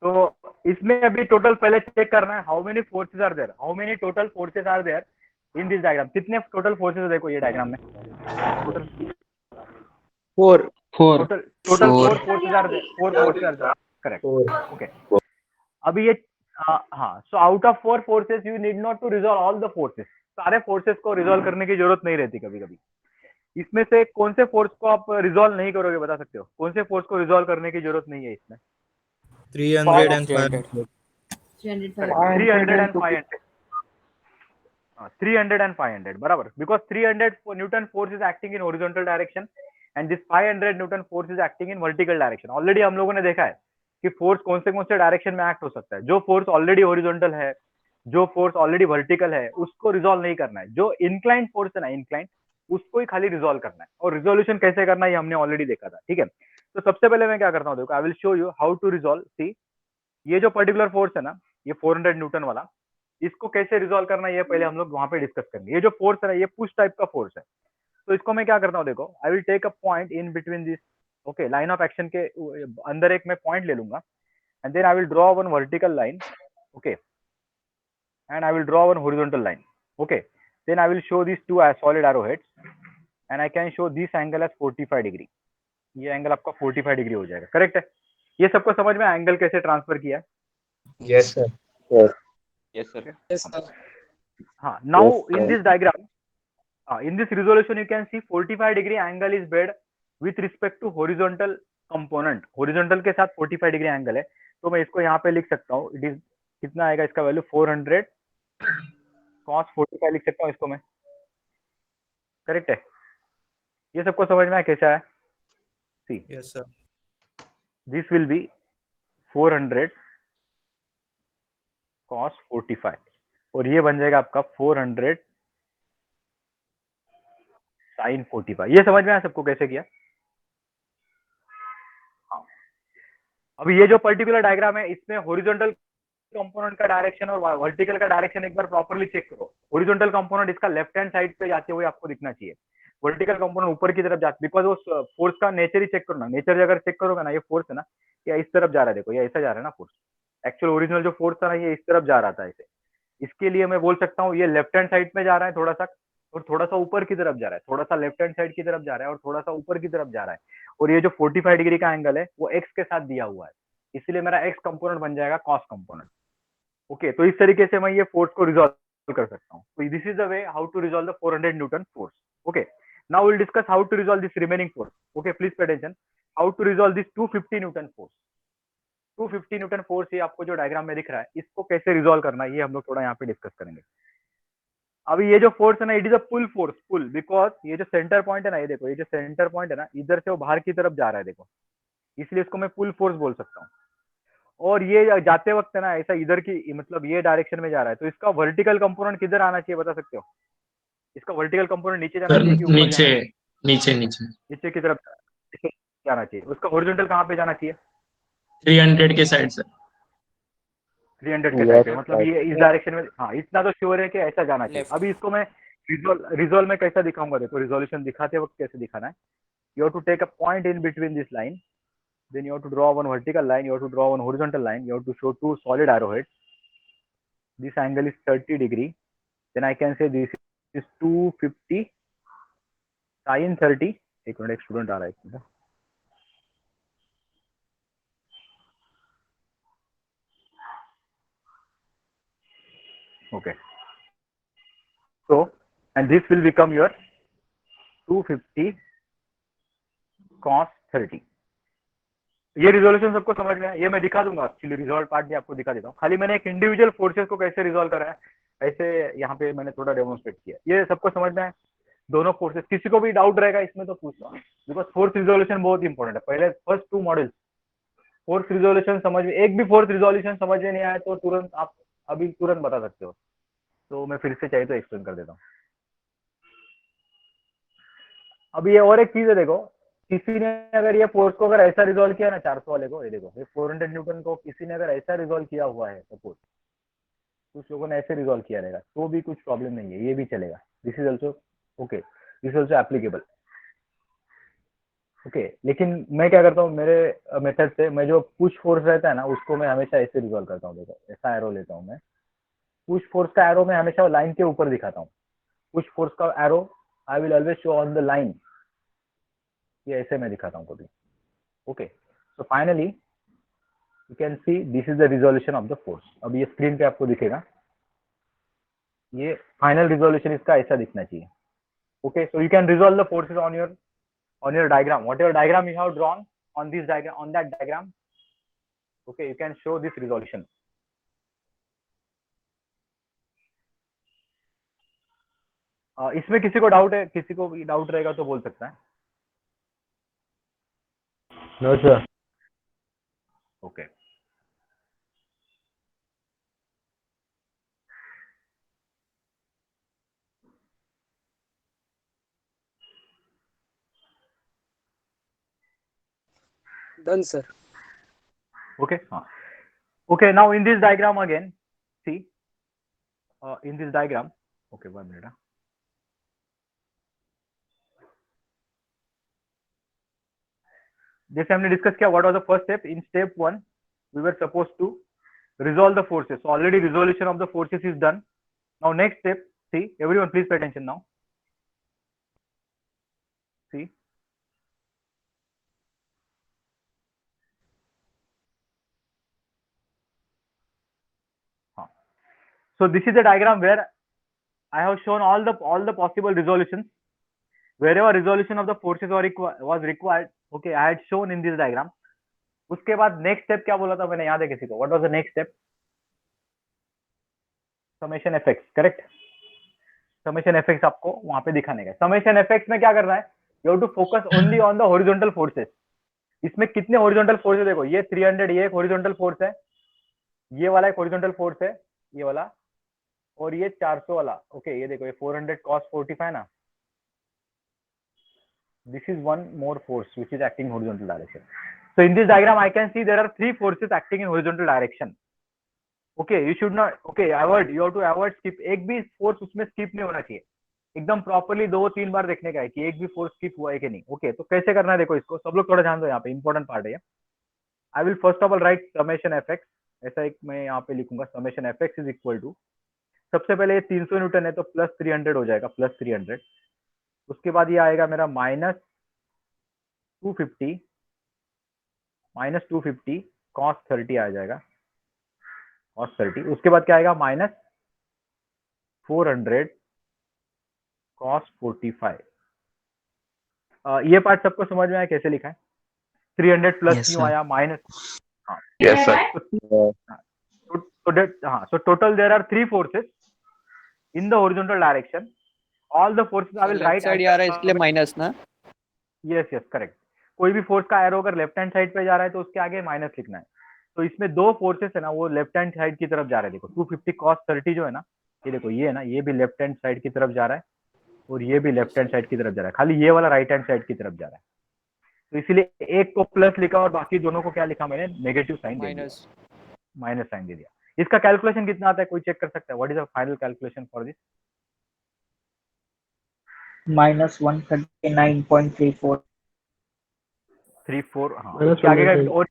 तो इसमें अभी टोटल पहले चेक करना है, how many forces are there, how many total forces are there in this diagram. कितने टोटल फोर्सेस है देखो ये डायग्राम में, total 4. Total total Four. 4 forces are there, 4 forces are there, correct. 4. Okay, अभी ये हाँ, so out of 4 forces you need not to resolve all the forces, सारे forces को रिजॉल्व करने की जरूरत नहीं रहती कभी कभी। इसमें से कौन से फोर्स को आप रिजॉल्व नहीं करोगे, बता सकते हो कौन से फोर्स को रिजॉल्व करने की जरूरत नहीं है इसमें? 300 and 500. 300 and 500, 300 and 500 बराबर, because 300 Newton force is acting in horizontal direction and this 500 Newton force is acting in vertical direction। Already हम लोगों ने देखा है कि फोर्स कौन से डायरेक्शन में एक्ट हो सकता है। जो फोर्स ऑलरेडी हॉरिजॉन्टल है, जो फोर्स ऑलरेडी वर्टिकल है, उसको रिजॉल्व नहीं करना है। जो इंक्लाइन फोर्स है ना, इंक्लाइन, उसको ही खाली रिजॉल्व करना है। और रिजोल्यूशन कैसे करना है ये हमने ऑलरेडी देखा था, ठीक है। तो सबसे पहले मैं क्या करता हूँ, देखो I will show you how to resolve. See, ये जो पर्टिकुलर फोर्स है ना, ये 400 न्यूटन वाला, इसको कैसे रिजॉल्व करना है ये पहले हम लोग वहां पे डिस्कस करेंगे। ये जो फोर्स है ना, ये पुश टाइप का फोर्स है। तो इसको मैं क्या करता हूँ, देखो I will take a point in between this, okay, line of action के अंदर एक मैं पॉइंट ले लूंगा and then I will draw one vertical line, okay, and I will draw one horizontal line, okay, then I will show these two as solid arrowheads and I can show this angle as 45 degree। ये angle आपका 45 degree हो जाएगा, correct है। ये सबको समझ में angle कैसे ट्रांसफर किया है? Yes, sir. Yes, sir. Yes, sir. हाँ, now Yes, in sir. this diagram, in this resolution you can see 45 degree angle is made with respect to horizontal component। horizontal के साथ 45 डिग्री एंगल है, तो मैं इसको यहाँ पे लिख सकता हूँ, इट इज कितना आएगा इसका वैल्यू, 400 cos 45 लिख सकता हूँ इसको मैं, करेक्ट है। ये सबको समझ में आया कैसा है? सी, Yes, sir. This will be 400 cos 45 और ये बन जाएगा आपका 400 sin 45। ये समझ में आया सबको कैसे किया? हाँ, अभी ये जो पर्टिकुलर डायग्राम है, इसमें हॉरिजॉन्टल कंपोनेंट का डायरेक्शन और वर्टिकल का डायरेक्शन एक बार प्रॉपर्ली चेक करो। हॉरिजॉन्टल कंपोनेंट इसका लेफ्ट हैंड साइड पे जाते हुए आपको दिखना चाहिए, वर्टिकल कंपोनेंट ऊपर की तरफ जाता, बिकॉज वो फोर्स का नेचर ही चेक करो ना। नेचर अगर चेक करोगे ना, ये फोर्स है ना, या इस तरफ जा रहा है, देखो ये ऐसा जा रहा है ना फोर्स। एक्चुअल ओरिजिनल जो फोर्स था ना, ये इस तरफ जा रहा था ऐसे। इसके लिए मैं बोल सकता हूँ ये लेफ्ट हैंड साइड में जा रहा है थोड़ा सा, और थोड़ा सा ऊपर की तरफ जा रहा है, थोड़ा सा लेफ्ट हैंड साइड की तरफ जा रहा है और थोड़ा सा ऊपर की तरफ जा रहा है। और ये जो 45 डिग्री का एंगल है वो एक्स के साथ दिया हुआ है, इसलिए मेरा एक्स कंपोनेंट बन जाएगा कॉस कंपोनेंट। ओके, तो इस तरीके से मैं ये फोर्स को रिजॉल्व कर सकता हूँ। तो this is the way how to resolve the 400 newton force. Okay, now will discuss how to resolve this remaining force. Okay, please pay attention, how to resolve this 250 newton force. 250 newton force ये आपको जो diagram में दिख रहा है, इसको कैसे resolve करना है ये हम लोग थोड़ा यहाँ पे डिस्कस करेंगे। अभी ये जो फोर्स है ना, it is a pull force, pull, because ये जो सेंटर पॉइंट है ना, ये देखो ये जो सेंटर पॉइंट है ना, इधर से वो बाहर की तरफ जा रहा है, देखो, इसलिए इसको मैं पुल फोर्स बोल सकता हूँ। और ये जाते वक्त है ना, ऐसा इधर की मतलब ये डायरेक्शन में जा रहा है, तो इसका वर्टिकल कंपोनेंट किधर आना चाहिए बता सकते हो? इसका वर्टिकल कंपोनेंट नीचे जाना चाहिए कि ऊपर नीचे जाना चाहिए? नीचे नीचे नीचे की तरफ जाना चाहिए। उसका हॉरिजॉन्टल कहाँ पे जाना चाहिए? 300 के साइड से 300 के साइड पे, मतलब ये इस डायरेक्शन में। हाँ, इतना तो श्योर है कि ऐसा जाना चाहिए। अभी इसको मैं रिजॉल्व में कैसा दिखाऊंगा, देखो रिजोल्यूशन दिखाते वक्त कैसे दिखाना है। You have to take a point in between this line, then you have to draw one vertical line, you have to draw one horizontal line, you have to show two solid arrowheads. This angle is 30 degree, then I can say this is 250 sin 30। एक minute, एक student आ रहा है, एक minute. Okay, so and this will become your 250 cos 30। ये resolution सबको समझ में है, ये मैं दिखा दूंगा, एक्चुअली रिजॉल्व पार्ट भी आपको दिखा देता हूँ। खाली मैंने एक इंडिविजुअल फोर्सेस को कैसे रिजॉल्व करा है, ऐसे यहाँ पे मैंने थोड़ा डेमोन्स्ट्रेट किया। ये सबको समझ में है, दोनों फोर्सेस। किसी को भी डाउट रहेगा इसमें तो पूछ लो, बिकॉज फोर्स रिजोल्यूशन बहुत इंपॉर्टेंट है। पहले फर्स्ट 2 मॉड्यूल्स फोर्स रिजोल्यूशन समझ में, एक भी फोर्स रिजोल्यूशन समझ में नहीं आया तो तुरंत आप अभी तुरंत बता सकते हो। तो मैं फिर से चाहिए तो एक्सप्लेन कर देता हूँ। अभी ये और एक चीज है, देखो किसी ने अगर ये फोर्स को अगर ऐसा रिजॉल्व किया ना, 400 वाले को, ये देखो ये 400 न्यूटन को किसी ने अगर ऐसा रिजॉल्व किया हुआ है, सपोज कुछ लोगों ने ऐसे रिजॉल्व किया रहेगा, तो भी कुछ प्रॉब्लम नहीं है, ये भी चलेगा। This is also okay, this is also applicable. Okay लेकिन मैं क्या करता हूँ मेरे मेथड से, मैं जो पुश फोर्स रहता है ना उसको मैं हमेशा ऐसे रिजॉल्व करता हूँ। देखो ऐसा एरो लेता हूँ मैं, पुश फोर्स का एरो मैं हमेशा लाइन के ऊपर दिखाता हूँ। पुश फोर्स का arrow I will always show on the line, ये ऐसे मैं दिखाता हूँ कभी। Okay so finally you can see this is the resolution of the force. अब ये स्क्रीन पे आपको दिखेगा, ये फाइनल रिजोल्यूशन इसका ऐसा दिखना चाहिए। Okay so you can resolve the forces on your diagram, whatever diagram you have drawn on this diagram, on that diagram, okay, you can show this resolution. इसमें किसी को डाउट है, किसी को भी डाउट रहेगा तो बोल सकता है। No, sir. Okay Done, sir. Okay हाँ okay now in this diagram again see in this diagram okay 1 minute जैसे हमने डिस्कस किया what was the first step in step 1 we were suppose to resolve the forces, so already resolution of the forces is done. Now next step, see everyone please pay attention now, see so this is a diagram where I have shown all the possible resolutions. Wherever resolution of the forces was required, okay, I had shown in this diagram. उसके बाद next step क्या बोला था मैंने, याद है किसी को? What was the next step? Summation FX, correct. Summation FX आपको वहां पे दिखाने का। समेशन एफएक्स में क्या करना है, you have to focus only on the horizontal forces. इसमें कितने हॉरिजॉन्टल फोर्स है देखो, ये 300 ये एक हॉरिजॉन्टल फोर्स है, ये वाला एक हॉरिजॉन्टल फोर्स है, ये वाला, और ये 400 वाला। ओके ये देखो ये 400 cos 45 ना, this is one more force which is acting in horizontal direction. So in this diagram I can see there are 3 forces acting in horizontal direction. Okay, you should not, okay, avoid, you have to avoid skip, एक भी force उसमें skip नहीं होना चाहिए, एकदम properly 2-3 बार देखने का है कि एक भी फोर्स स्किप हुआ है कि नहीं। ओके तो कैसे करना है देखो, इसको सब लोग थोड़ा ध्यान दो, यहाँ पे इंपॉर्टेंट पार्ट है। I will first of all write summation F X, ऐसा एक मैं यहाँ पे लिखूंगा, summation F X is equal to, सबसे पहले ये 300 न्यूटन है तो प्लस 300 हो जाएगा, प्लस 300। उसके बाद ये आएगा मेरा -250 cos 30 आ जाएगा, cos 30। उसके बाद क्या आएगा, -400 cos 45। ये पार्ट सबको समझ में आया कैसे लिखा है? 300 प्लस Yes, क्यों sir. आया, माइनस। हाँ Yes, sir. so total there are 3 forces in the horizontal direction. All the forces I will write side आ रहा है इसलिए माइनस ना। Yes yes correct. कोई भी फोर्स का एरो अगर लेफ्ट हैंड साइड पे जा रहा है तो उसके आगे माइनस लिखना है। तो इसमें 2 फोर्सेस है ना, वो लेफ्ट हैंड साइड की तरफ जा रहे हैं। देखो 250 cos 30 जो है ना, ये देखो ये है ना, ये भी लेफ्ट हैंड साइड की तरफ जा रहा है और ये भी लेफ्ट हैंड साइड की तरफ जा रहा है, खाली ये वाला राइट हैंड साइड की तरफ जा रहा है। तो इसीलिए एक को प्लस लिखा और बाकी दोनों को क्या लिखा मैंने, नेगेटिव साइन दे दिया, माइनस साइन दे दिया। इसका कैलकुलेशन कितना आता है कोई चेक कर सकता है? What is the final calculation for this? -139.34 34, हाँ Minus उसके आगे का 139. और,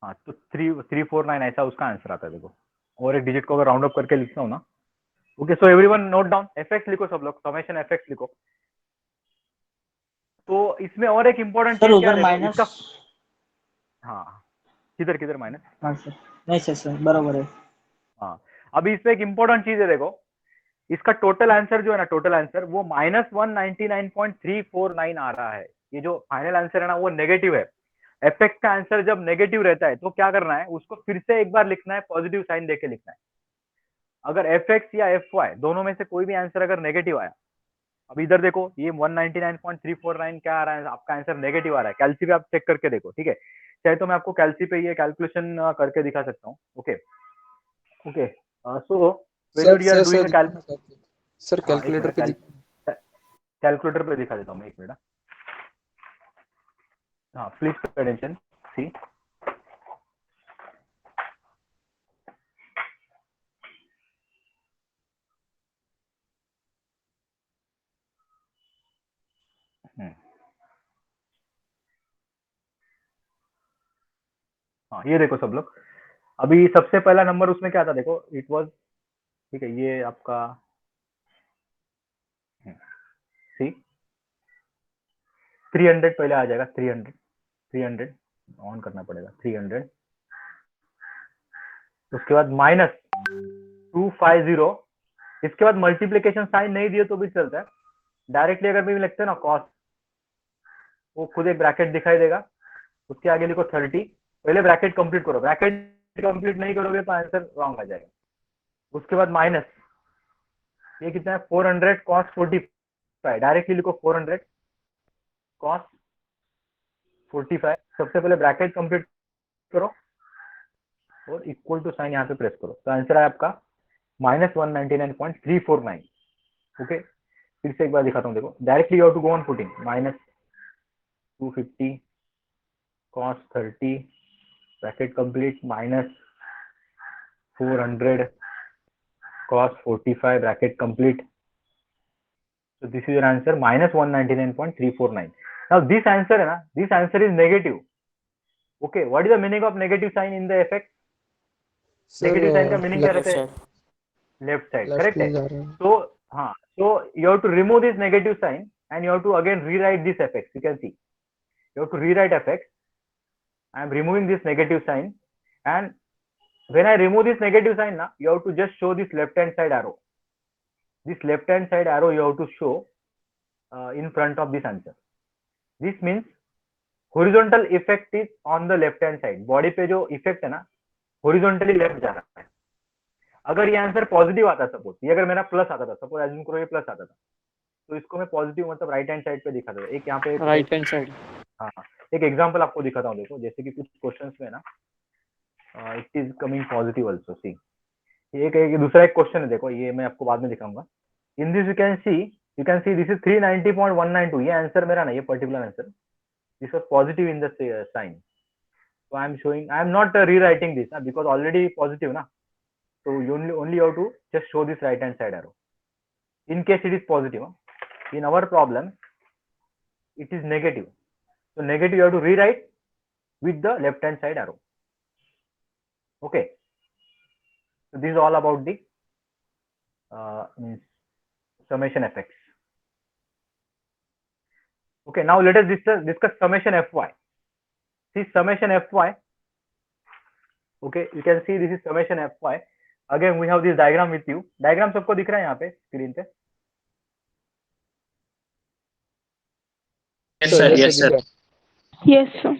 हाँ तो 349 ऐसा उसका आंसर आता है। देखो और एक डिजिट को अगर राउंड अप करके लिखता हूँ ना। Okay so everyone note down, FX लिखो सब लोग, समेशन एफएक्स लिखो। तो इसमें और एक इम्पोर्टेंट सर चीज क्या उधर है माइनस, इसका, हाँ किधर किधर माइनस, हाँ सर, नहीं सर बराबर है। हाँ अभी इसमें एक इम्पोर्टेंट चीज है, देखो इसका टोटल आंसर जो है ना, टोटल आंसर वो -199.349 आ रहा है। ये जो फाइनल आंसर है ना वो नेगेटिव है। एफएक्स का आंसर जब नेगेटिव रहता है तो क्या करना है, उसको फिर से एक बार लिखना है, पॉजिटिव साइन देके लिखना है। अगर एफएक्स या एफ वाई दोनों में से कोई भी आंसर अगर नेगेटिव आया, अब इधर देखो ये 199.349 क्या आ रहा है, आपका आंसर नेगेटिव आ रहा है। कैल्सी पे आप चेक करके देखो, ठीक है? चाहे तो मैं आपको कैल्सी पे ये कैलकुलेशन करके दिखा सकता हूँ। Okay okay so when you are doing a sir हाँ एक कैलकुलेटर मिनट, पे कैलकुलेटर पे दिखा देता हूँ मैं, एक मिनट। हाँ प्लीज पे अटेंशन, सी हाँ ये देखो सब लोग, अभी सबसे पहला नंबर उसमें क्या था देखो, इट वाज, ठीक है, ये आपका सी 300 पहले आ जाएगा, 300 ऑन करना पड़ेगा, 300, उसके बाद माइनस 250, इसके बाद मल्टीप्लीकेशन साइन नहीं दिए तो भी चलता है, डायरेक्टली अगर भी लिखते हैं ना कॉस, वो खुद एक ब्रैकेट दिखाई देगा, उसके आगे लिखो 30, पहले ब्रैकेट कंप्लीट करो, ब्रैकेट कंप्लीट नहीं करोगे तो आंसर रॉन्ग आ जाएगा। उसके बाद माइनस, ये कितना है 400 कॉस 45, डायरेक्टली लिखो 400 कॉस 45, सबसे पहले ब्रैकेट कंप्लीट करो और इक्वल टू साइन यहाँ पे प्रेस करो, तो आंसर है आपका -199.349। ओके, फिर से एक बार दिखाता हूँ, देखो directly you have to go on putting -250 cos 30 bracket complete -400 cos 45 bracket complete, so this is your answer -199.349। now this answer है ना, this answer is negative। okay, what is the meaning of negative sign in the effect? negative sign का meaning क्या रहता है? Left side, correct है। so हाँ, so you have to remove this negative sign and you have to again rewrite this effect, you can see you have to rewrite effect, I am removing this negative sign, and when I remove this negative sign now, you have to just show this left hand side arrow, this left hand side arrow you have to show in front of this answer। this means horizontal effect is on the left hand side, body पे जो effect है ना horizontally left जा रहा है। अगर ये answer positive आता, सपोज ये अगर मेरा प्लस आता था, सपोज एज्यूम करो ये प्लस आता था, तो इसको मैं पॉजिटिव मतलब राइट हैंड साइड पे दिखाता था। एक यहाँ पे राइट हैंड साइड। हाँ, एक एग्जांपल आपको दिखाता हूँ, देखो जैसे कि कुछ क्वेश्चंस में ना it is coming positive also, see एक दूसरा एक क्वेश्चन है, देखो ये मैं आपको बाद में दिखाऊंगा। In this you can see this is 390.192, ये आंसर मेरा ना, ये particular answer this was positive in the sign, so I am showing, I am not rewriting this because already positive na, so you only have to just show this right hand side arrow in case it is positive। in our problem it is negative, so negative you have to rewrite with the left hand side arrow। okay, so this is all about the means summation effects। okay, now let us discuss summation fy। see summation fy, okay, you can see this is summation fy, again we have this diagram with you, diagram सबको दिख रहा है यहाँ पे screen पे? Yes sir, yes sir। Yes sir.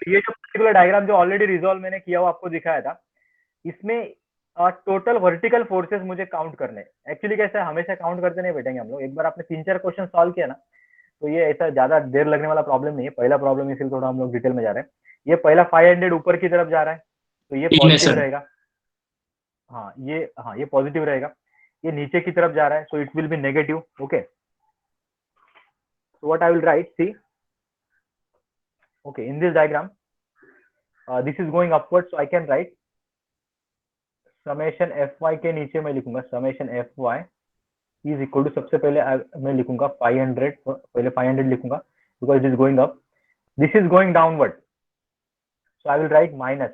ये जो particular diagram जो ऑलरेडी रिजॉल्व मैंने किया हुआ आपको दिखाया था, इसमें टोटल वर्टिकल फोर्सेस मुझे काउंट करने, एक्चुअली कैसा है, हमेशा काउंट करते नहीं बैठेंगे हम लोग, एक बार आपने 3-4 क्वेश्चन सॉल्व किया ना, तो ये ऐसा ज्यादा देर लगने वाला प्रॉब्लम नहीं है। पहला प्रॉब्लम इसलिए थोड़ा हम लोग डिटेल में जा रहे हैं। ये पहला 500 ऊपर की तरफ जा रहा है, तो ये पॉजिटिव रहेगा, हाँ ये पॉजिटिव रहेगा। ये नीचे की तरफ जा रहा है, so it will be negative. Okay, so what I will write, see, okay, in this diagram this is going upwards, so I can write summation fy के नीचे मैं लिखूंगा summation fy is equal to, सबसे पहले मैं लिखूंगा 500, पहले 500 लिखूंगा because it is going up, this is going downward, so I will write minus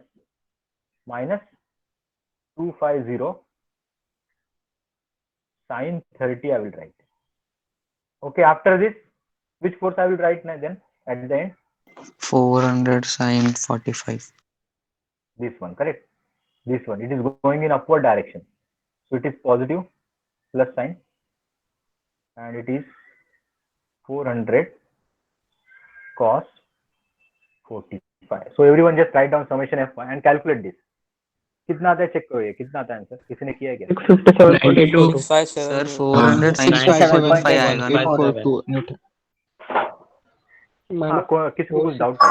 250 sin 30 I will write। okay, after this which force I will write then at the end? 400 sin 45. This one, correct? This one, it is going in upward direction, so it is positive plus sign, and it is 400 cos 45। so everyone just write down summation fy and calculate this। कितना आता है check करो, ये कितना आता है answer, किसी ने किया है क्या? 92 Sir 400 sin 45 आएगा ना? हाँ, किसी को कुछ डाउट है?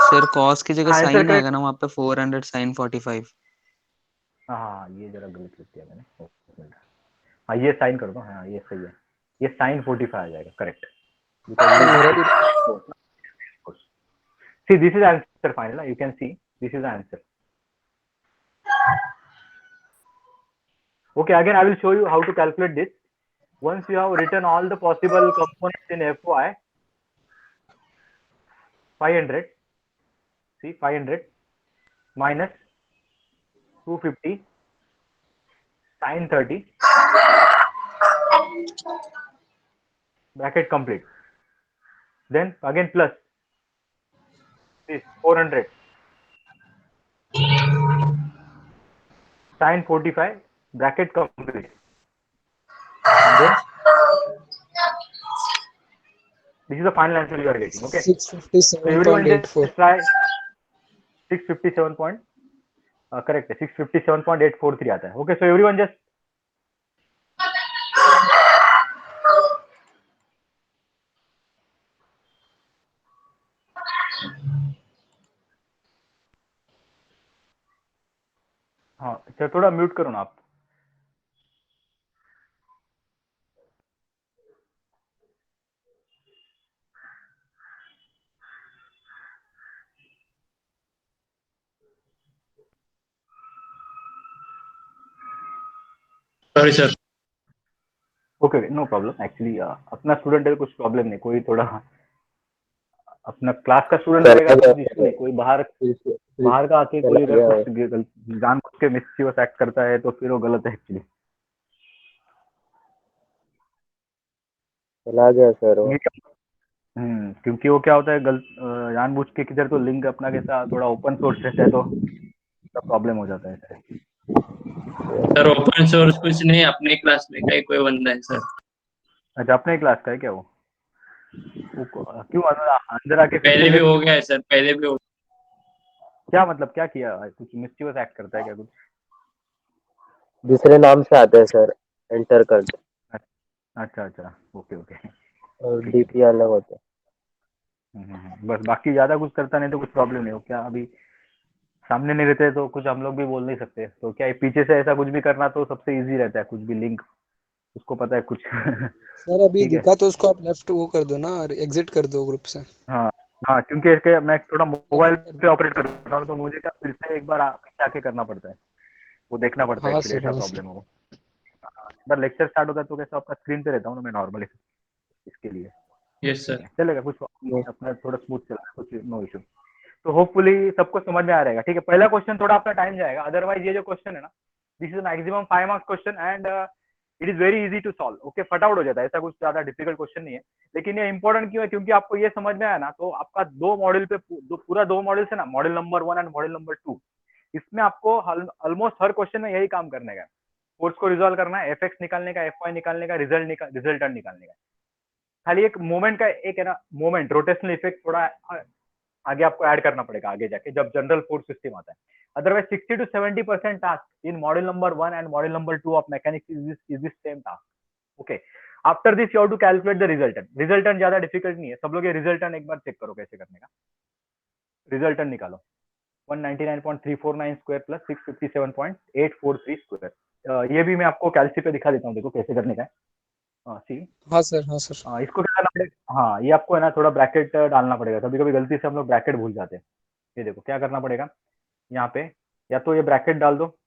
सर cos की जगह हाँ, answer sin correct। आएगा ना वहाँ पे, 400 sin 45। हाँ ये जरा गलत लिख दिया मैंने, हाँ ये साइन कर दो, हाँ ये सही है, ये साइन 45 आ जाएगा, correct. see this is answer final, you can see this is the answer। okay, again I will show you how to calculate this once you have written all the possible components in fy 500, see 500 minus 250 sin 30 bracket complete. Then again plus this 400 sin 45 bracket complete. And then this is the final answer you are getting. Okay. So everyone just 657.84. try 657 point. Correct है 657.843 आता है. Okay, so everyone just हाँ अच्छा थोड़ा mute करो ना आप. Sorry sir. Okay no problem. Actually अपना स्टूडेंट है कुछ प्रॉब्लम नहीं. कोई थोड़ा अपना क्लास का स्टूडेंट रहेगा तो कुछ इशू नहीं. कोई बाहर का आके कोई अगर कुछ जान के मिसचिवस एक्ट करता है तो फिर वो गलत है एक्चुअली. चला गया सर वो. क्योंकि वो क्या होता है गलत जानबूझ के किधर तो लिंक अपना कैसा थोड़ा ओपन सोर्स रहता है तो प्रॉब्लम हो जाता है. सर ओपन सोर्स कुछ नहीं, अपने क्लास में का ही कोई बंदा है सर. अच्छा अपने क्लास का है क्या वो क्यों अंदर आके फिर पहले से भी हो गया है सर, पहले भी हो. क्या मतलब क्या किया कुछ मिसचिवस एक्ट करता है क्या कुछ. दूसरे नाम से आते हैं सर. एंटर कर दो अच्छा अच्छा ओके ओके. और डीपी अलग होता है. बस बाकी ज्यादा कुछ करता नहीं तो कुछ प्रॉब्लम नहीं हो. क्या अभी सामने नहीं रहते तो कुछ हम लोग भी बोल नहीं सकते. तो क्या पीछे से ऐसा कुछ भी करना तो सबसे इजी रहता है. कुछ भी लिंक उसको पता है कुछ. सर अभी ठीक है. दिखा तो उसको आप लेफ्ट वो कर दो ना, एग्जिट कर दो ग्रुप से. हाँ हाँ क्योंकि इसके मैं थोड़ा मोबाइल पे ऑपरेट कर रहा हूँ तो मुझे क्या फिर से एक बार पीछे आके करना पड़ता है. वो देखना पड़ता है हाँ एक्चुअली सर, ऐसा हाँ प्रॉब्लम हो. बार लेक्चर स्टार्ट होता है तो कैसा आपका स्क्रीन पे रहता हूँ ना मैं नॉर्मली इसके लिए. Yes sir. चलेगा कुछ अपना थोड़ा स्मूथ चला कुछ नो इशू. तो होपफुली सबको समझ में आ रहेगा. ठीक है. पहला क्वेश्चन थोड़ा अपना टाइम जाएगा. अदरवाइज ये जो क्वेश्चन है ना this is maximum 5 marks question and it is very easy to solve. Okay फटाफट हो जाता है. ऐसा कुछ ज्यादा डिफिकल्ट क्वेश्चन नहीं है. लेकिन ये इंपॉर्टेंट क्यों है क्योंकि आपको ये समझ में आया ना तो आपका दो मॉड्यूल पे पूरा 2 मॉड्यूल है ना module number 1 and module number 2 इसमें आपको ऑलमोस्ट हर क्वेश्चन में यही काम करने का है. फोर्स को रिजॉल्व करना है एफ निकालने का एफ निकालने का रिजल्टेंट निकालने का. खाली एक मोमेंट का एक है ना मोमेंट रोटेशनल इफेक्ट थोड़ा आगे आपको ऐड करना पड़ेगा आगे जाके जब जनरल फोर्स सिस्टम आता है. Otherwise 60 to 70% task in module number 1 and module number 2 of mechanics is this same task. Okay after this you have to calculate the resultant. Resultant ज्यादा डिफिकल्ट नहीं है. सब लोग ये रिजल्टेंट एक बार चेक करो कैसे करने का. रिजल्टेंट निकालो 199.349 स्क्वायर प्लस 657.843 स्क्वायर. ये भी मैं आपको कैलसी पे दिखा देता हूँ. देखो कैसे करने का है. सी हाँ सर, हाँ सर. इसको क्या करना पड़ेगा. हाँ ये आपको है ना थोड़ा ब्रैकेट डालना पड़ेगा. कभी कभी गलती से हम लोग ब्रैकेट भूल जाते हैं. ये देखो क्या करना पड़ेगा यहाँ पे या तो ये ब्रैकेट डाल दो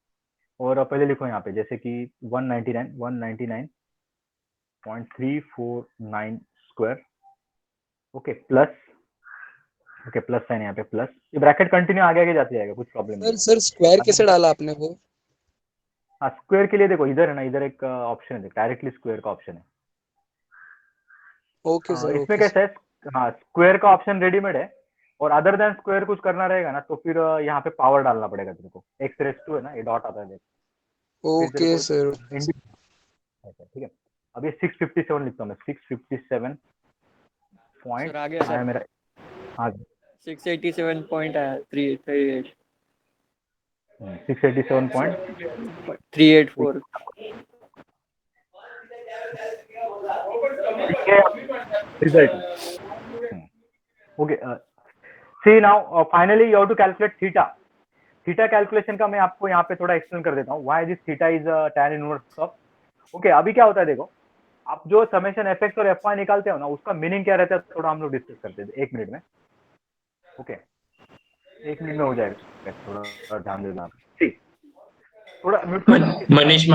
और पहले लिखो यहाँ पे जैसे कि 199.349 square. Okay plus okay plus sign यहाँ पे प्लस. ये ब्रैकेट कंटिन्यू आगे आगे जाते जाएगा कुछ प्रॉब्लम नहीं. सर स्क्वायर कैसे डाला आपने वो? हाँ स्क्वायर के लिए देखो इधर है ना इधर एक ऑप्शन है डायरेक्टली स्क्वायर का ऑप्शन है. Okay sir. इसमें कैसा है हाँ स्क्वायर का ऑप्शन रेडीमेड है और अदर देन स्क्वायर कुछ करना रहेगा ना तो फिर यहाँ पे पावर डालना पड़ेगा तेरे को. एक्स रेस टू है ना ये डॉट आता है देख. Okay sir. ठीक है. अब ये 657 लिखता हूँ मैं. 657 पॉइंट सर आ गया आया सर. मेरा. हाँ 687 पॉइंट आया 338 687.384. 384. Result. Okay see now finally you have to calculate theta. Theta calculation का मैं आपको यहाँ पे थोड़ा एक्सप्लेन कर देता हूँ. Why this theta is tan inverse of. Okay अभी क्या होता है देखो आप जो समेशन एफ एक्स और एफ वाई निकालते हो ना उसका मीनिंग क्या रहता है थोड़ा हम लोग डिस्कस करते हैं 1 मिनट में. ओके 1 मिनट में हो जाएगा. थोड़ा ध्यान देना. ठीक थोड़ा mute Manish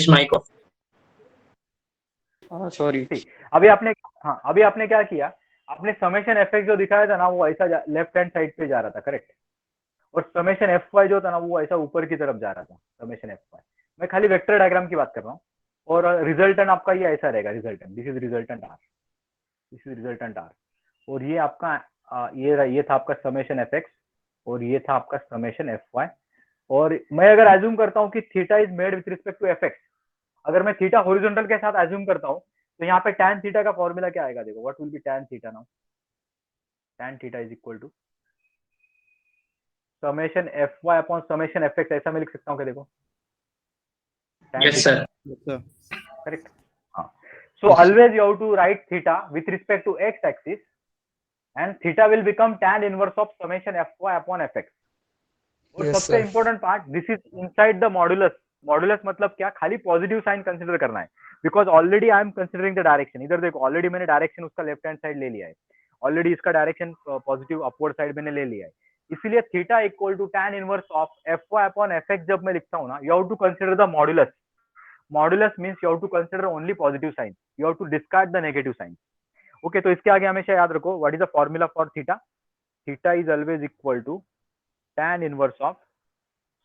mic off. Sorry. अभी आपने हाँ अभी आपने क्या किया आपने समेशन एफ एक्स जो दिखाया था ना वो ऐसा लेफ्ट हैंड साइड पे जा रहा था, करेक्ट, और समेशन एफ वाई जो था ना वो ऐसा ऊपर की तरफ जा रहा था, समेशन एफ वाई। मैं खाली वेक्टर डायग्राम की बात कर रहा हूँ, और रिजल्टेंट आपका ये ऐसा रहेगा, resultant, this is resultant R, this is resultant R, और ये आपका ये था आपका समेशन एफ एक्स, और ये था आपका समेशन एफ वाई। और मैं अगर एज्यूम करता हूँ कि theta is made with respect to F X, अगर मैं थीटा हॉरिजॉन्टल के साथ एज्यूम करता हूँ, तो यहाँ पे tan थीटा का फॉर्मूला क्या आएगा, देखो what will be tan theta now, tan theta is equal to summation F Y upon summation F X, ऐसा मैं लिख सकता हूँ क्या, देखो यस सर। करेक्ट, हाँ। So always you have to write theta with respect to X axis, and theta will become tan inverse of summation F Y upon F X. और Yes, सबसे sir. Important part, this is inside the modulus. Modulus मतलब क्या, खाली positive sign consider करना है, because already I am considering the direction. इधर देखो already मैंने डायरेक्शन उसका लेफ्ट हैंड साइड ले लिया है, ऑलरेडी इसका डायरेक्शन पॉजिटिव अपवर्ड साइड मैंने ले लिया है, इसीलिए theta equal to tan inverse of F Y upon F X जब मैं लिखता हूँ ना, you have to consider the modulus. Modulus means you have to consider only positive sign, you have to discard the negative sign. Okay, तो इसके आगे हमेशा याद रखो what is the formula for theta, theta is always equal to tan inverse of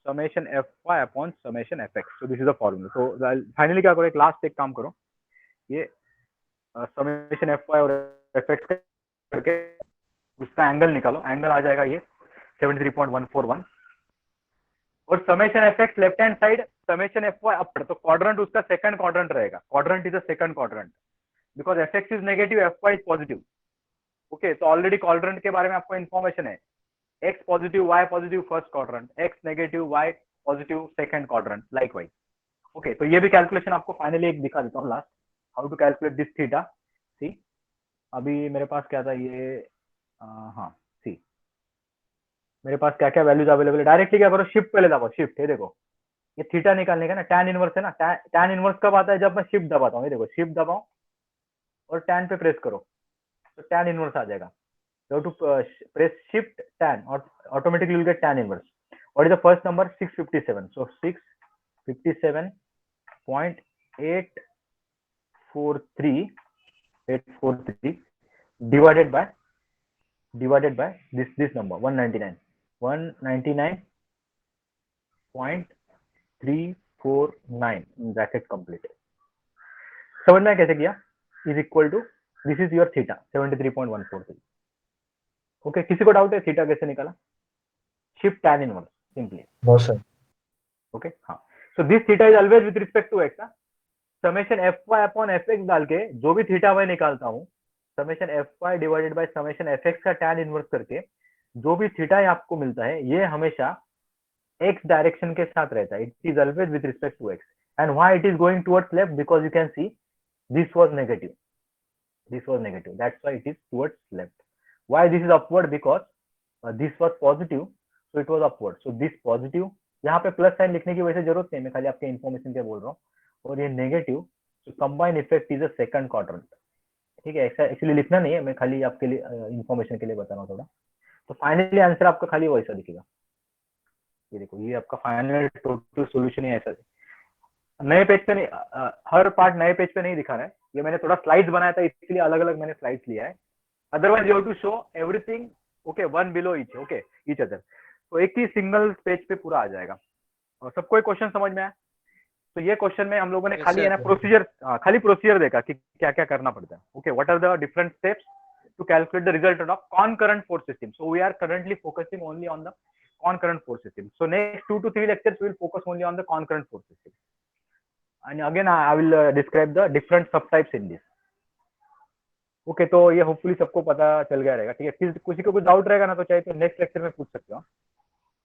summation F Y upon summation F x. So this is the formula. तो finally क्या करो, एक लास्ट एक काम करो, ये समेशन एफ वाई और F x करके उसका एंगल निकालो, एंगल आ जाएगा ये 73.141, और summation F x left hand side, summation F y upper, तो क्वाड्रेंट उसका सेकंड क्वाड्रेंट रहेगा, quadrant is the second quadrant, because f x is negative, f y is positive. Okay, तो ऑलरेडी क्वाड्रेंट के बारे में आपको इन्फॉर्मेशन है, x positive, y positive first quadrant, x negative, y positive second quadrant, likewise. Okay, तो ये भी calculation आपको फाइनली एक दिखा देता हूँ last, how to calculate this theta. See, अभी मेरे पास क्या था ये, हाँ सी, मेरे पास क्या क्या वैल्यूज अवेलेबल है, डायरेक्टली क्या करो, शिफ्ट पहले दबाओ, शिफ्ट, है देखो ये थीटा निकालने का ना, tan इनवर्स है ना, tan इनवर्स कब आता है, जब मैं शिफ्ट दबाता हूँ, ये देखो शिफ्ट दबाओ और tan पे प्रेस करो, तो tan इनवर्स आ जाएगा। You have to press shift tan, or automatically you will get tan inverse. What is the first number? 657. So 657.843 divided by this number 199.349 bracket completed. समझ में कैसे किया, is equal to this is your theta 73.143. Okay, किसी को doubt है theta कैसे निकाला, shift tan inverse simply. No sir. Okay, हाँ, so this theta is always with respect to x. Summation F Y upon F x डाल के जो भी थीटा मैं निकालता हूँ, summation F y divided by summation F x का tan इनवर्स करके जो भी थीटा आपको मिलता है, ये हमेशा एक्स डायरेक्शन के साथ रहता है, it is always with respect to X. And why it is going towards left, because you can see this was negative, that's why it is towards left. Why this is upward? Because this was positive, so it was upward. So this positive, यहाँ पे plus sign लिखने की वजह से जरूरत नहीं, मैं खाली आपके इन्फॉर्मेशन के बोल रहा हूँ, और ये negative, so combined effect is a second quadrant, ठीक है, ऐसा एक्चुअली लिखना नहीं है, मैं खाली आपके लिए इन्फॉर्मेशन के लिए बता रहा हूँ थोड़ा। तो फाइनली आंसर आपका खाली वैसा दिखेगा, ये देखो, ये आपका फाइनल टोटल सोल्यूशन ही ऐसा है। नए पेज पे नहीं, हर पार्ट नए पेज पे नहीं दिखा रहा है, ये मैंने थोड़ा स्लाइड्स बनाया था, इसलिए अलग अलग मैंने स्लाइड्स लिया है, otherwise you have to show everything okay one below each, okay each other, तो एक ही सिंगल पेज पे पूरा आ जाएगा। और सबको एक क्वेश्चन समझ में आया, तो ये क्वेश्चन में हम लोगों ने खाली है ना प्रोसीजर, खाली प्रोसीजर देखा कि क्या क्या करना पड़ता है। Okay, what are the different steps to calculate the result of concurrent force system. So we are currently focusing only on the concurrent force system, so next 2 to 3 lectures we will focus only on the concurrent force system, and again I will describe the different subtypes in this. Okay, तो ये hopefully सबको पता चल गया रहेगा, ठीक है। किसी को कुछ डाउट रहेगा ना, तो चाहे तो नेक्स्ट लेक्चर में पूछ सकते हो।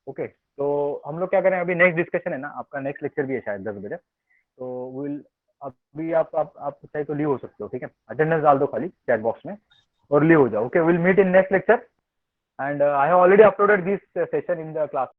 ओके, तो हम लोग क्या करें, अभी नेक्स्ट डिस्कशन है ना, आपका नेक्स्ट लेक्चर भी है शायद 10 बजे, तो विल अभी आप चाहे तो लीव हो सकते हो, ठीक है, अटेंडेंस डाल दो खाली चैट बॉक्स में और लीव हो जाओ। Okay, will meet in next lecture, and I have already uploaded this session in the class.